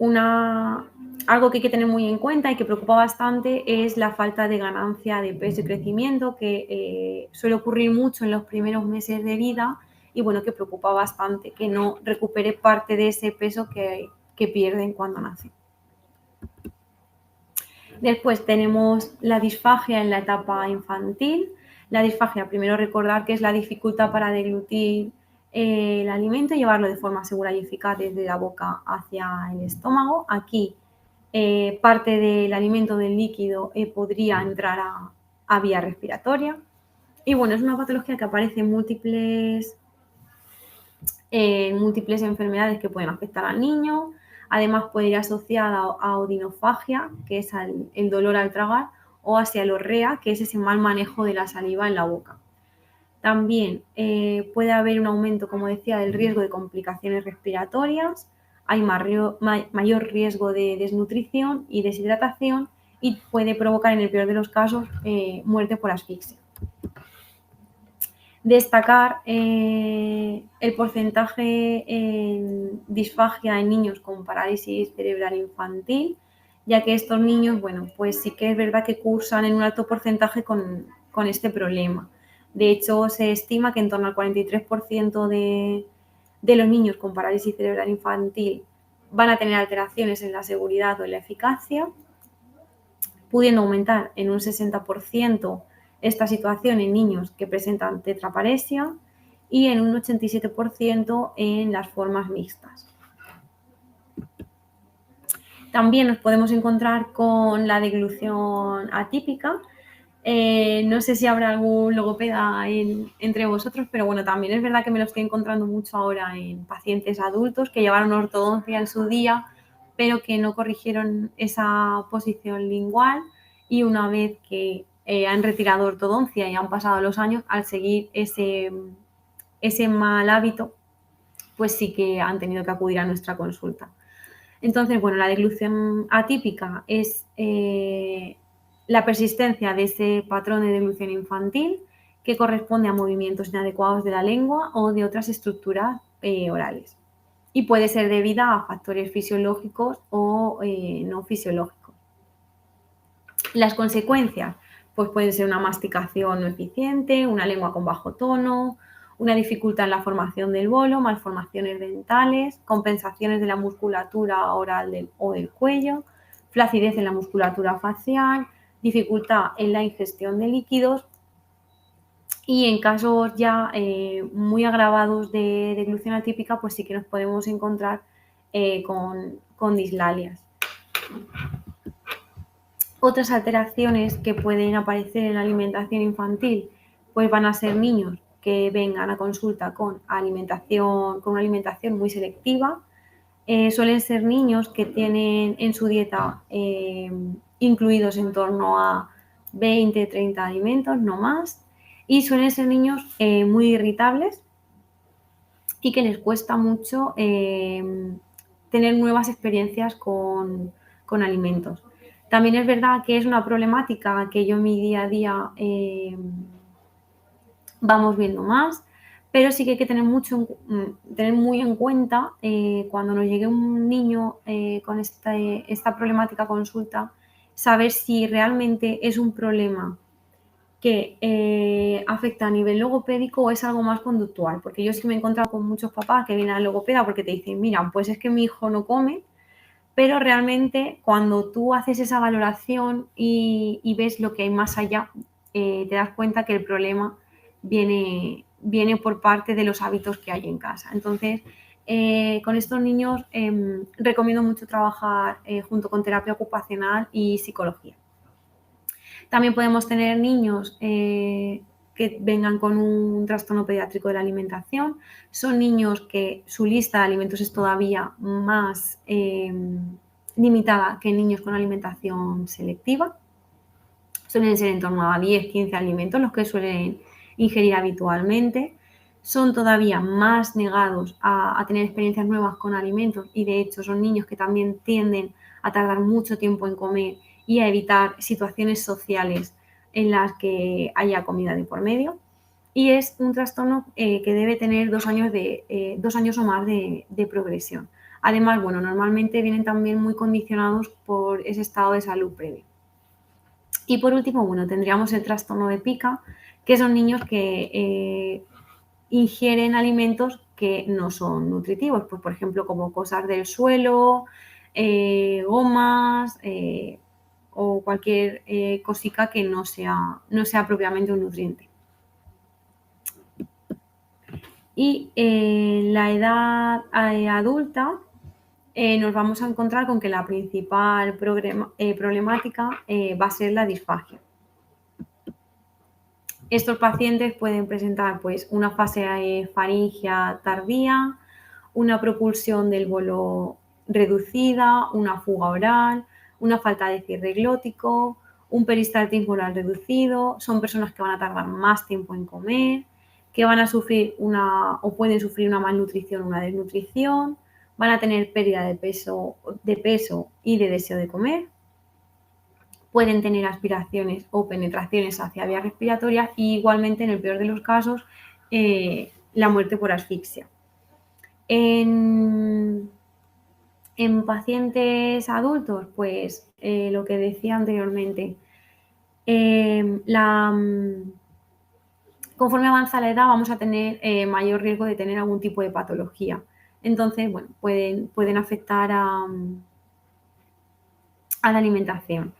algo que hay que tener muy en cuenta y que preocupa bastante es la falta de ganancia de peso y crecimiento, que suele ocurrir mucho en los primeros meses de vida y bueno, que preocupa bastante que no recupere parte de ese peso que pierden cuando nacen. Después tenemos la disfagia en la etapa infantil. La disfagia, primero recordar que es la dificultad para deglutir el alimento y llevarlo de forma segura y eficaz desde la boca hacia el estómago. Aquí parte del alimento del líquido podría entrar a vía respiratoria. Y bueno, es una patología que aparece en múltiples enfermedades que pueden afectar al niño. Además puede ir asociada a odinofagia, que es el dolor al tragar, o a sialorrea, que es ese mal manejo de la saliva en la boca. También puede haber un aumento, como decía, del riesgo de complicaciones respiratorias, hay mayor riesgo de desnutrición y deshidratación y puede provocar, en el peor de los casos, muerte por asfixia. Destacar el porcentaje en disfagia en niños con parálisis cerebral infantil, ya que estos niños, bueno, pues sí que es verdad que cursan en un alto porcentaje con este problema. De hecho, se estima que en torno al 43% de los niños con parálisis cerebral infantil van a tener alteraciones en la seguridad o en la eficacia, pudiendo aumentar en un 60% esta situación en niños que presentan tetraparesia y en un 87% en las formas mixtas. También nos podemos encontrar con la deglución atípica. No sé si habrá algún logopeda entre vosotros, pero bueno, también es verdad que me lo estoy encontrando mucho ahora en pacientes adultos que llevaron ortodoncia en su día, pero que no corrigieron esa posición lingual y una vez que han retirado ortodoncia y han pasado los años, al seguir ese mal hábito, pues sí que han tenido que acudir a nuestra consulta. Entonces, bueno, la deglución atípica es la persistencia de ese patrón de deglución infantil que corresponde a movimientos inadecuados de la lengua o de otras estructuras orales. Y puede ser debida a factores fisiológicos o no fisiológicos. Las consecuencias, pues pueden ser una masticación no eficiente, una lengua con bajo tono, una dificultad en la formación del bolo, malformaciones dentales, compensaciones de la musculatura oral o del cuello, flacidez en la musculatura facial, dificultad en la ingestión de líquidos y en casos ya muy agravados de deglución atípica, pues sí que nos podemos encontrar con dislalias. Otras alteraciones que pueden aparecer en la alimentación infantil, pues van a ser niños que vengan a consulta con una alimentación muy selectiva. Suelen ser niños que tienen en su dieta incluidos en torno a 20, 30 alimentos, no más. Y suelen ser niños muy irritables y que les cuesta mucho tener nuevas experiencias con alimentos. También es verdad que es una problemática que yo en mi día a día vamos viendo más, pero sí que hay que tener muy en cuenta cuando nos llegue un niño con esta problemática a consulta, saber si realmente es un problema que afecta a nivel logopédico o es algo más conductual, porque yo sí que me he encontrado con muchos papás que vienen al logopeda porque te dicen, mira, pues es que mi hijo no come, pero realmente cuando tú haces esa valoración y ves lo que hay más allá, te das cuenta que el problema viene por parte de los hábitos que hay en casa. Entonces, con estos niños recomiendo mucho trabajar junto con terapia ocupacional y psicología. También podemos tener niños que vengan con un trastorno pediátrico de la alimentación. Son niños que su lista de alimentos es todavía más limitada que niños con alimentación selectiva. Suelen ser en torno a 10, 15 alimentos los que suelen ingerir habitualmente. Son todavía más negados a tener experiencias nuevas con alimentos y de hecho son niños que también tienden a tardar mucho tiempo en comer y a evitar situaciones sociales en las que haya comida de por medio. Y es un trastorno que debe tener 2 años o más de progresión. Además, bueno, normalmente vienen también muy condicionados por ese estado de salud previo. Y por último, bueno, tendríamos el trastorno de pica, que son niños que ingieren alimentos que no son nutritivos, pues por ejemplo como cosas del suelo, gomas o cualquier cosica que no sea propiamente un nutriente. Y en la edad adulta nos vamos a encontrar con que la principal problemática va a ser la disfagia. Estos pacientes pueden presentar pues, una fase faríngea tardía, una propulsión del bolo reducida, una fuga oral, una falta de cierre glótico, un peristaltismo oral reducido. Son personas que van a tardar más tiempo en comer, que van a sufrir o pueden sufrir una malnutrición o una desnutrición, van a tener pérdida de peso y de deseo de comer. Pueden tener aspiraciones o penetraciones hacia vías respiratorias y igualmente, en el peor de los casos, la muerte por asfixia. En pacientes adultos, pues lo que decía anteriormente, conforme avanza la edad vamos a tener mayor riesgo de tener algún tipo de patología. Entonces, bueno, pueden afectar a la alimentación.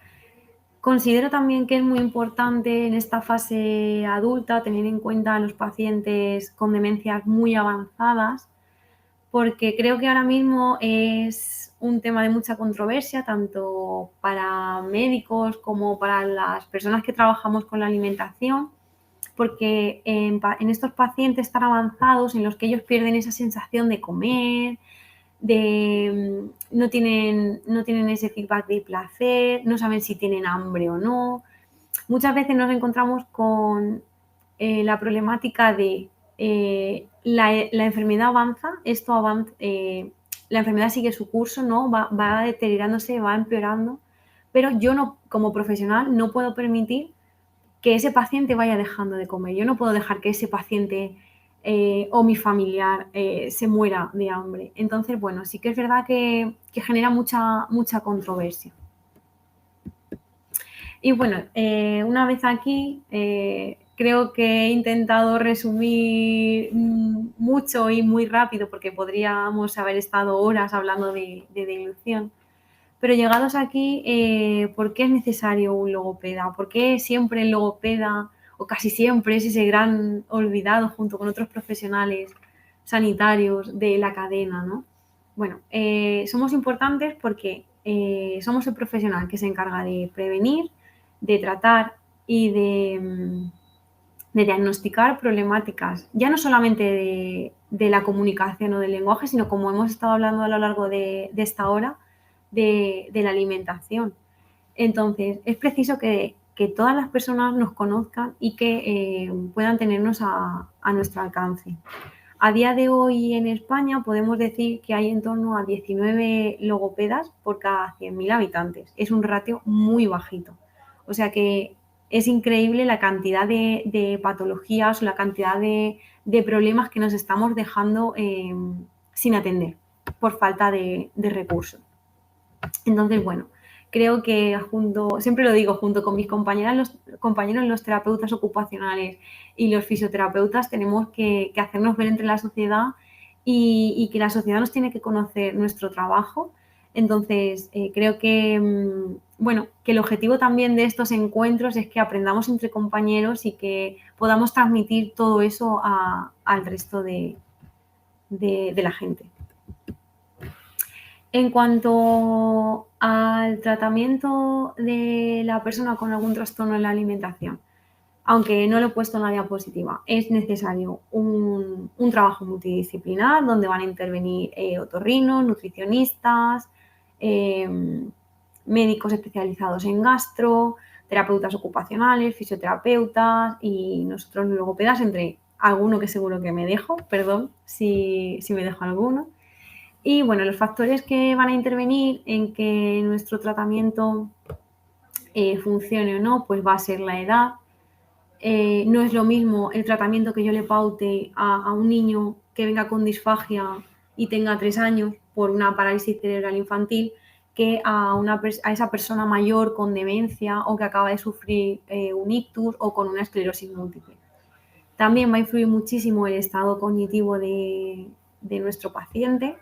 Considero también que es muy importante en esta fase adulta tener en cuenta a los pacientes con demencias muy avanzadas, porque creo que ahora mismo es un tema de mucha controversia, tanto para médicos como para las personas que trabajamos con la alimentación, porque en estos pacientes tan avanzados en los que ellos pierden esa sensación de comer, no tienen ese feedback de placer, no saben si tienen hambre o no, muchas veces nos encontramos con la problemática de la enfermedad avanza, la enfermedad sigue su curso, ¿no? Va deteriorándose, va empeorando, pero yo no, como profesional, no puedo permitir que ese paciente vaya dejando de comer. Yo no puedo dejar que ese paciente o mi familiar se muera de hambre. Entonces, bueno, sí que es verdad que genera mucha controversia. Y bueno, una vez aquí, creo que he intentado resumir mucho y muy rápido, porque podríamos haber estado horas hablando de dilución. Pero llegados aquí, ¿por qué es necesario un logopeda? ¿Por qué siempre el logopeda, o casi siempre, es ese gran olvidado junto con otros profesionales sanitarios de la cadena, ¿no? Bueno, somos importantes porque somos el profesional que se encarga de prevenir, de tratar y de diagnosticar problemáticas, ya no solamente de la comunicación o del lenguaje, sino como hemos estado hablando a lo largo de esta hora, de la alimentación. Entonces, es preciso que todas las personas nos conozcan y que puedan tenernos a nuestro alcance. A día de hoy en España podemos decir que hay en torno a 19 logopedas por cada 100.000 habitantes. Es un ratio muy bajito. O sea que es increíble la cantidad de patologías o la cantidad de problemas que nos estamos dejando sin atender por falta de recursos. Entonces, bueno, creo que siempre lo digo, junto con mis compañeros los terapeutas ocupacionales y los fisioterapeutas tenemos que hacernos ver entre la sociedad y que la sociedad nos tiene que conocer nuestro trabajo. Entonces, creo que, bueno, que el objetivo también de estos encuentros es que aprendamos entre compañeros y que podamos transmitir todo eso al resto de la gente. En cuanto al tratamiento de la persona con algún trastorno en la alimentación, aunque no lo he puesto en la diapositiva, es necesario un trabajo multidisciplinar donde van a intervenir otorrinos, nutricionistas, médicos especializados en gastro, terapeutas ocupacionales, fisioterapeutas y nosotros logopedas, entre alguno que seguro que me dejo, perdón si me dejo alguno. Y bueno, los factores que van a intervenir en que nuestro tratamiento funcione o no, pues va a ser la edad. No es lo mismo el tratamiento que yo le paute a un niño que venga con disfagia y tenga 3 años por una parálisis cerebral infantil que a esa persona mayor con demencia o que acaba de sufrir un ictus o con una esclerosis múltiple. También va a influir muchísimo el estado cognitivo de nuestro paciente.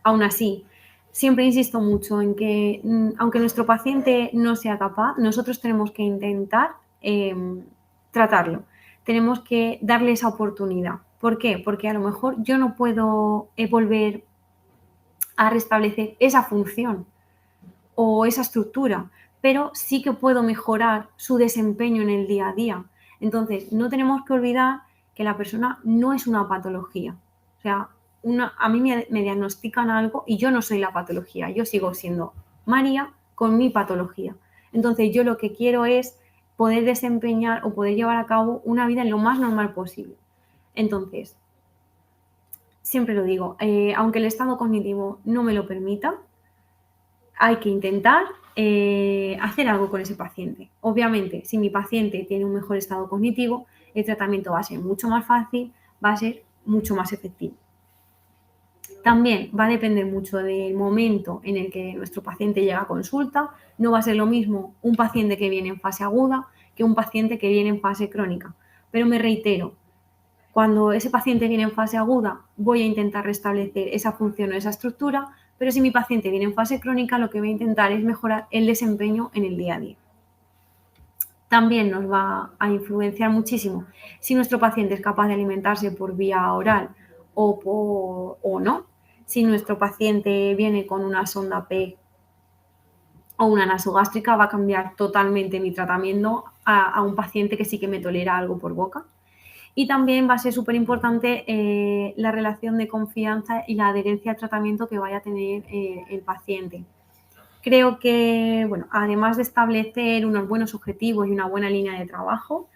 Aún así, siempre insisto mucho en que, aunque nuestro paciente no sea capaz, nosotros tenemos que intentar tratarlo. Tenemos que darle esa oportunidad. ¿Por qué? Porque a lo mejor yo no puedo volver a restablecer esa función o esa estructura, pero sí que puedo mejorar su desempeño en el día a día. Entonces, no tenemos que olvidar que la persona no es una patología. O sea, a mí me diagnostican algo y yo no soy la patología, yo sigo siendo María con mi patología. Entonces, yo lo que quiero es poder desempeñar o poder llevar a cabo una vida lo más normal posible. Entonces, siempre lo digo, aunque el estado cognitivo no me lo permita, hay que intentar hacer algo con ese paciente. Obviamente, si mi paciente tiene un mejor estado cognitivo, el tratamiento va a ser mucho más fácil, va a ser mucho más efectivo. También va a depender mucho del momento en el que nuestro paciente llega a consulta. No va a ser lo mismo un paciente que viene en fase aguda que un paciente que viene en fase crónica. Pero me reitero, cuando ese paciente viene en fase aguda, voy a intentar restablecer esa función o esa estructura, pero si mi paciente viene en fase crónica, lo que voy a intentar es mejorar el desempeño en el día a día. También nos va a influenciar muchísimo si nuestro paciente es capaz de alimentarse por vía oral o no. Si nuestro paciente viene con una sonda PEG o una nasogástrica, va a cambiar totalmente mi tratamiento a un paciente que sí que me tolera algo por boca. Y también va a ser súper importante la relación de confianza y la adherencia al tratamiento que vaya a tener el paciente. Creo que, bueno, además de establecer unos buenos objetivos y una buena línea de trabajo,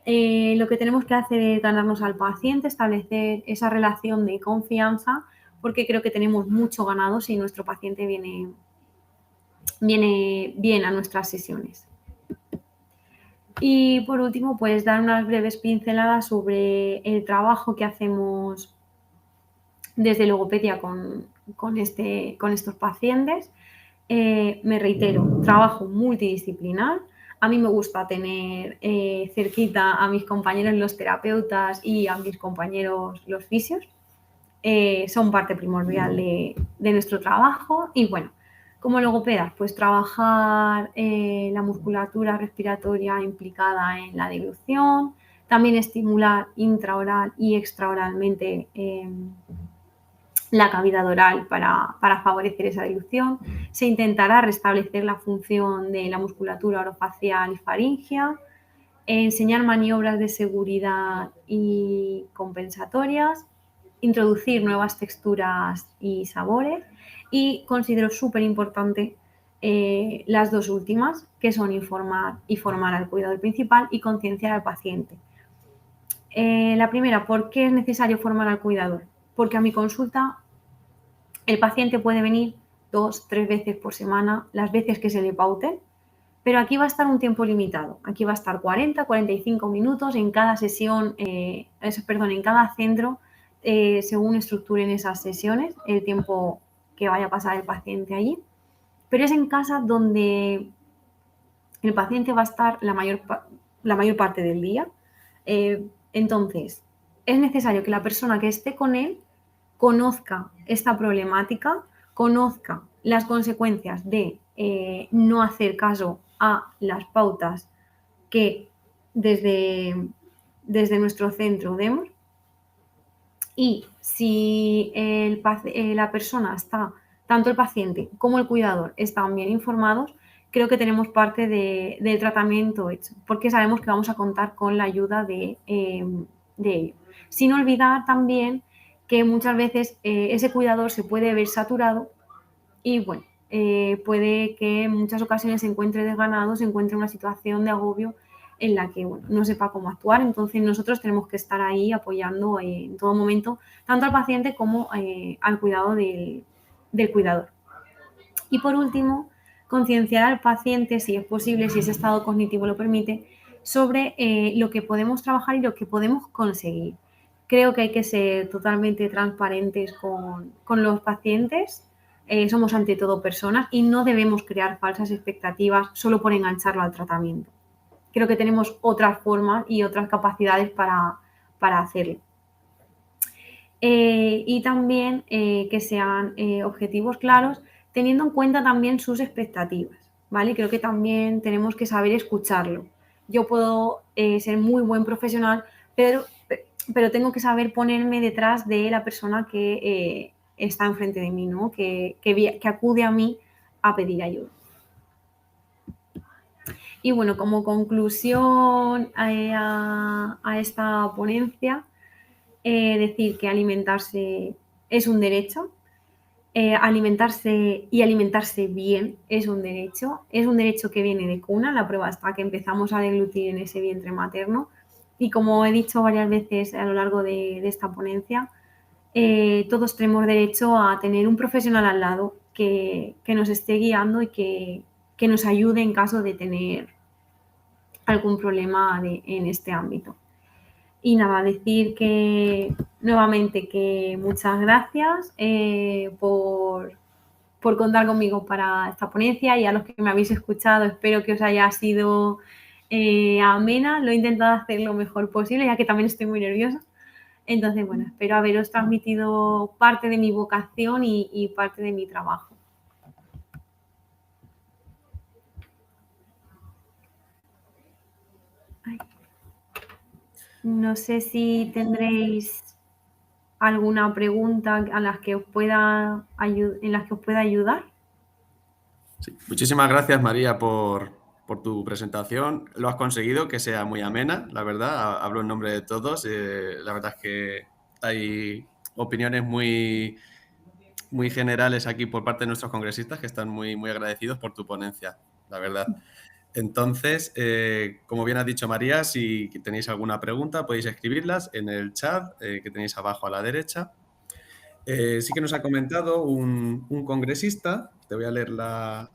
lo que tenemos que hacer es ganarnos al paciente, establecer esa relación de confianza, porque creo que tenemos mucho ganado si nuestro paciente viene bien a nuestras sesiones. Y por último, pues dar unas breves pinceladas sobre el trabajo que hacemos desde logopedia con estos pacientes. Me reitero, trabajo multidisciplinar. A mí me gusta tener cerquita a mis compañeros los terapeutas y a mis compañeros los fisios. Son parte primordial de nuestro trabajo. Y bueno, como logopedas, pues trabajar la musculatura respiratoria implicada en la deglución, también estimular intraoral y extraoralmente la cavidad oral para favorecer esa dilución. Se intentará restablecer la función de la musculatura orofacial y faríngea, enseñar maniobras de seguridad y compensatorias, introducir nuevas texturas y sabores, y considero súper importante las dos últimas, que son informar y formar al cuidador principal y concienciar al paciente. La primera, ¿por qué es necesario formar al cuidador? Porque a mi consulta el paciente puede venir 2, 3 veces por semana, las veces que se le pauten, pero aquí va a estar un tiempo limitado. Aquí va a estar 40, 45 minutos en cada sesión, en cada centro, según estructuren esas sesiones, el tiempo que vaya a pasar el paciente allí. Pero es en casa donde el paciente va a estar la mayor parte del día. Entonces, es necesario que la persona que esté con él conozca esta problemática, conozca las consecuencias de no hacer caso a las pautas que desde nuestro centro demos. Y si la persona está, tanto el paciente como el cuidador están bien informados, creo que tenemos parte del tratamiento hecho, porque sabemos que vamos a contar con la ayuda de ello. Sin olvidar también que muchas veces ese cuidador se puede ver saturado y, bueno, puede que en muchas ocasiones se encuentre desganado, se encuentre en una situación de agobio en la que, bueno, no sepa cómo actuar. Entonces nosotros tenemos que estar ahí apoyando en todo momento tanto al paciente como al cuidado del cuidador. Y por último, concienciar al paciente, si es posible, si ese estado cognitivo lo permite, sobre lo que podemos trabajar y lo que podemos conseguir. Creo que hay que ser totalmente transparentes con los pacientes. Somos ante todo personas y no debemos crear falsas expectativas solo por engancharlo al tratamiento. Creo que tenemos otras formas y otras capacidades para hacerlo. Y también que sean objetivos claros, teniendo en cuenta también sus expectativas, ¿vale? Creo que también tenemos que saber escucharlo. Yo puedo ser muy buen profesional, pero tengo que saber ponerme detrás de la persona que está enfrente de mí, ¿no? Que acude a mí a pedir ayuda. Y bueno, como conclusión a esta ponencia, decir que alimentarse es un derecho, alimentarse y alimentarse bien es un derecho que viene de cuna, la prueba está que empezamos a deglutir en ese vientre materno y, como he dicho varias veces a lo largo de esta ponencia, todos tenemos derecho a tener un profesional al lado que nos esté guiando y que nos ayude en caso de tener algún problema en este ámbito. Y nada, decir que nuevamente que muchas gracias por contar conmigo para esta ponencia, y a los que me habéis escuchado espero que os haya sido amena. Lo he intentado hacer lo mejor posible, ya que también estoy muy nerviosa. Entonces, bueno, espero haberos transmitido parte de mi vocación y parte de mi trabajo. No sé si tendréis alguna pregunta en las que os pueda ayudar. Sí. Muchísimas gracias, María, por tu presentación. Lo has conseguido, que sea muy amena, la verdad. Hablo en nombre de todos. La verdad es que hay opiniones muy muy generales aquí por parte de nuestros congresistas que están muy, muy agradecidos por tu ponencia, la verdad. Entonces, como bien ha dicho María, si tenéis alguna pregunta podéis escribirlas en el chat que tenéis abajo a la derecha. Sí que nos ha comentado un congresista, te voy a leer la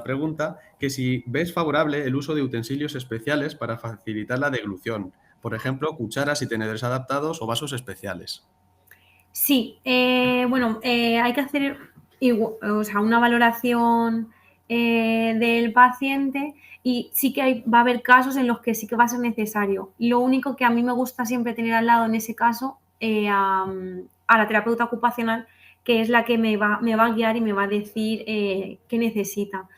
pregunta, que si ves favorable el uso de utensilios especiales para facilitar la deglución, por ejemplo, cucharas y tenedores adaptados o vasos especiales. Sí, bueno, hay que hacer o sea, una valoración del paciente y sí que va a haber casos en los que sí que va a ser necesario. Lo único que a mí me gusta siempre tener al lado en ese caso a la terapeuta ocupacional, que es la que me va a guiar y me va a decir qué necesita.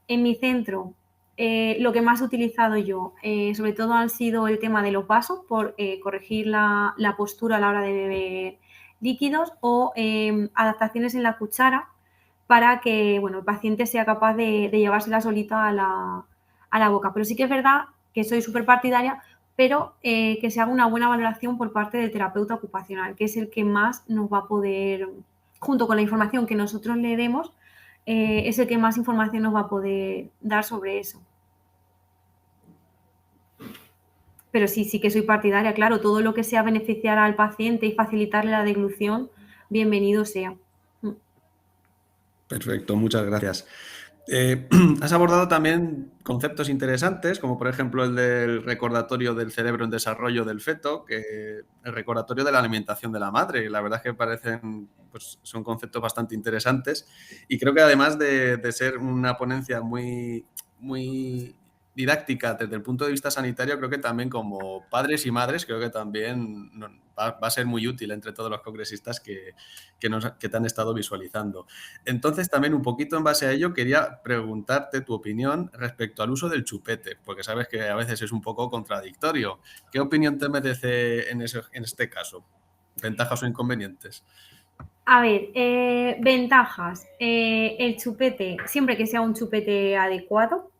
En mi centro, lo que más he utilizado yo, sobre todo, han sido el tema de los vasos, por corregir la postura a la hora de beber líquidos o adaptaciones en la cuchara para que bueno, el paciente sea capaz de llevársela solita a la boca. Pero sí que es verdad que soy súper partidaria, pero que se haga una buena valoración por parte del terapeuta ocupacional, que es el que más nos va a poder, junto con la información que nosotros le demos, es el que más información nos va a poder dar sobre eso. Pero sí, sí que soy partidaria, claro, todo lo que sea beneficiar al paciente y facilitarle la deglución, bienvenido sea. Perfecto, muchas gracias. Has abordado también conceptos interesantes, como por ejemplo el del recordatorio del cerebro en desarrollo del feto, que el recordatorio de la alimentación de la madre. La verdad es que parecen, pues, son conceptos bastante interesantes y creo que además de ser una ponencia muy, muy didáctica desde el punto de vista sanitario, creo que también como padres y madres, creo que también va a ser muy útil entre todos los congresistas que te han estado visualizando. Entonces, también un poquito en base a ello, quería preguntarte tu opinión respecto al uso del chupete, porque sabes que a veces es un poco contradictorio. ¿Qué opinión te merece en este caso? ¿Ventajas o inconvenientes? A ver, ventajas. El chupete, siempre que sea un chupete adecuado.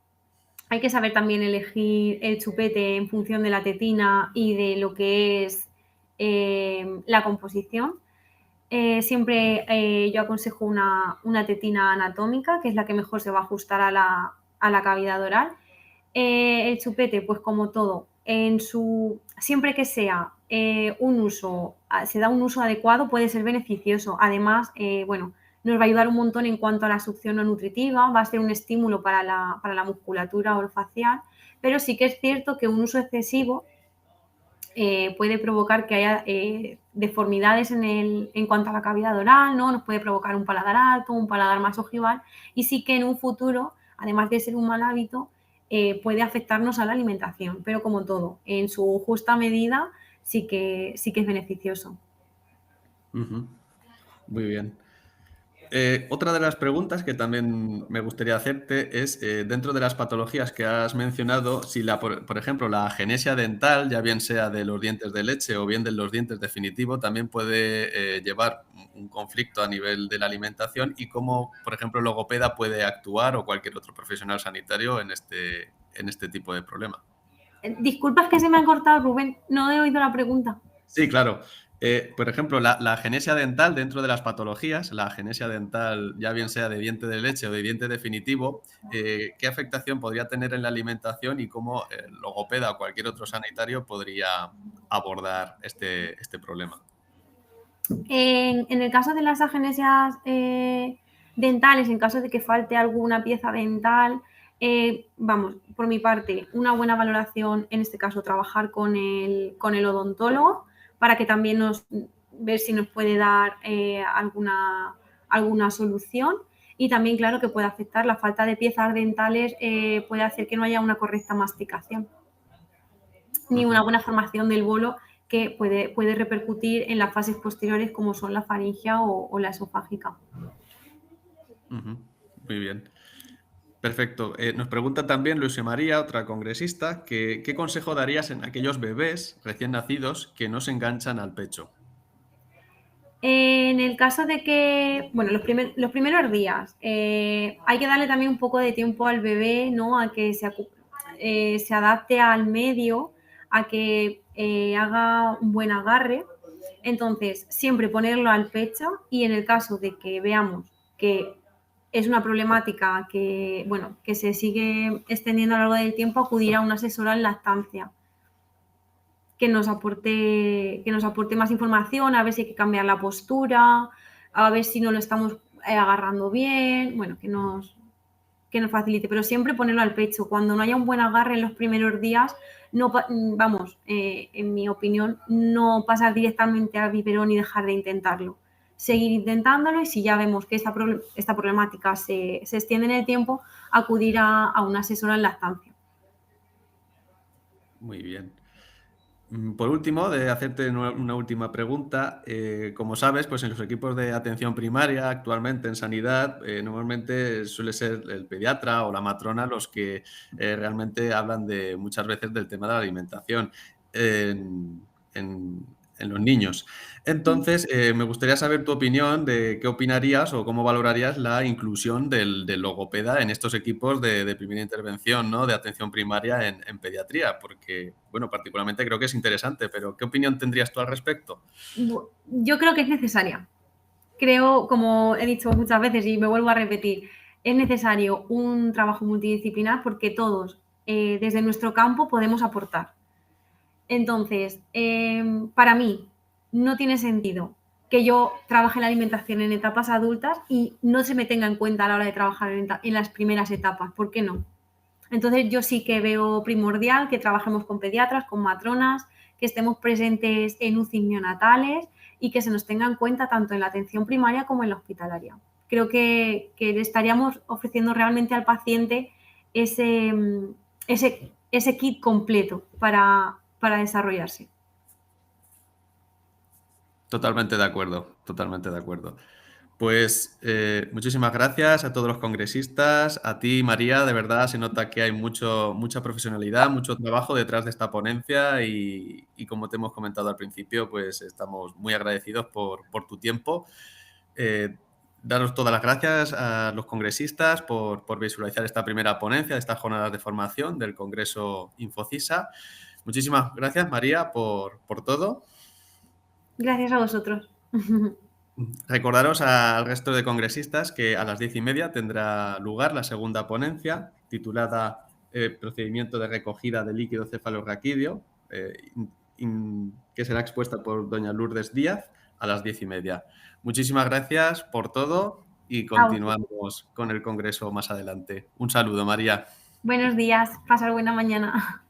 Hay que saber también elegir el chupete en función de la tetina y de lo que es la composición. Siempre yo aconsejo una tetina anatómica, que es la que mejor se va a ajustar a la cavidad oral. El chupete, pues como todo, siempre que sea se da un uso adecuado, puede ser beneficioso. Además, bueno, nos va a ayudar un montón en cuanto a la succión no nutritiva, va a ser un estímulo para la musculatura orofacial, pero sí que es cierto que un uso excesivo puede provocar que haya deformidades en cuanto a la cavidad oral, ¿no? Nos puede provocar un paladar alto, un paladar más ojival, y sí que en un futuro, además de ser un mal hábito, puede afectarnos a la alimentación, pero como todo, en su justa medida sí que es beneficioso. Ujú. Muy bien. Otra de las preguntas que también me gustaría hacerte es, dentro de las patologías que has mencionado, si por ejemplo, la agenesia dental, ya bien sea de los dientes de leche o bien de los dientes definitivo, también puede llevar un conflicto a nivel de la alimentación y cómo, por ejemplo, el logopeda puede actuar o cualquier otro profesional sanitario en este tipo de problema. Disculpas que se me ha cortado, Rubén, no he oído la pregunta. Sí, claro. Por ejemplo, la agenesia dental dentro de las patologías, la agenesia dental, ya bien sea de diente de leche o de diente definitivo, ¿qué afectación podría tener en la alimentación y cómo el logopeda o cualquier otro sanitario podría abordar este problema? En el caso de las agenesias dentales, en caso de que falte alguna pieza dental, vamos, por mi parte, una buena valoración, en este caso, trabajar con el odontólogo para que también ver si nos puede dar alguna solución. Y también, claro, que puede afectar la falta de piezas dentales, puede hacer que no haya una correcta masticación ni una Ujú, buena formación del bolo que puede repercutir en las fases posteriores como son la faringia o la esofágica. ujú. Muy bien. Perfecto. Nos pregunta también Luis María, otra congresista, que ¿qué consejo darías en aquellos bebés recién nacidos que no se enganchan al pecho? En el caso de que, bueno, los primeros días, hay que darle también un poco de tiempo al bebé, ¿no? A que se adapte al medio, a que haga un buen agarre. Entonces, siempre ponerlo al pecho y en el caso de que veamos que es una problemática que, bueno, que se sigue extendiendo a lo largo del tiempo, acudir a una asesora en lactancia que nos aporte más información, a ver si hay que cambiar la postura, a ver si no lo estamos agarrando bien, bueno, que nos facilite, pero siempre ponerlo al pecho. Cuando no haya un buen agarre en los primeros días, no, vamos, en mi opinión, no pasar directamente al biberón y dejar de intentarlo. Seguir intentándolo y si ya vemos que esta problemática se extiende en el tiempo, acudir a una asesora en lactancia. Muy bien. Por último, de hacerte una última pregunta. Como sabes, pues en los equipos de atención primaria, actualmente en sanidad, normalmente suele ser el pediatra o la matrona los que realmente hablan de muchas veces del tema de la alimentación en los niños. Entonces, me gustaría saber tu opinión de qué opinarías o cómo valorarías la inclusión del logopeda en estos equipos de primera intervención, ¿no? De atención primaria en pediatría, porque, bueno, particularmente creo que es interesante, pero ¿qué opinión tendrías tú al respecto? Yo creo que es necesaria. Creo, como he dicho muchas veces y me vuelvo a repetir, es necesario un trabajo multidisciplinar porque todos, desde nuestro campo, podemos aportar. Entonces, para mí, no tiene sentido que yo trabaje la alimentación en etapas adultas y no se me tenga en cuenta a la hora de trabajar en las primeras etapas. ¿Por qué no? Entonces, yo sí que veo primordial que trabajemos con pediatras, con matronas, que estemos presentes en UCI neonatales y que se nos tenga en cuenta tanto en la atención primaria como en la hospitalaria. Creo que le estaríamos ofreciendo realmente al paciente ese, ese kit completo para desarrollarse. Totalmente de acuerdo, totalmente de acuerdo. Pues muchísimas gracias a todos los congresistas, a ti, María, de verdad se nota que hay mucha profesionalidad, mucho trabajo detrás de esta ponencia y como te hemos comentado al principio, pues estamos muy agradecidos por tu tiempo. Eh, Daros todas las gracias a los congresistas por visualizar esta primera ponencia de estas jornadas de formación del Congreso Infocisa. Muchísimas gracias, María, por todo. Gracias a vosotros. Recordaros al resto de congresistas que a las 10:30 tendrá lugar la segunda ponencia titulada Procedimiento de recogida de líquido cefalorraquídeo, que será expuesta por doña Lourdes Díaz a las 10:30. Muchísimas gracias por todo y A vosotros. continuamos con el congreso más adelante. Un saludo, María. Buenos días, pasar buena mañana.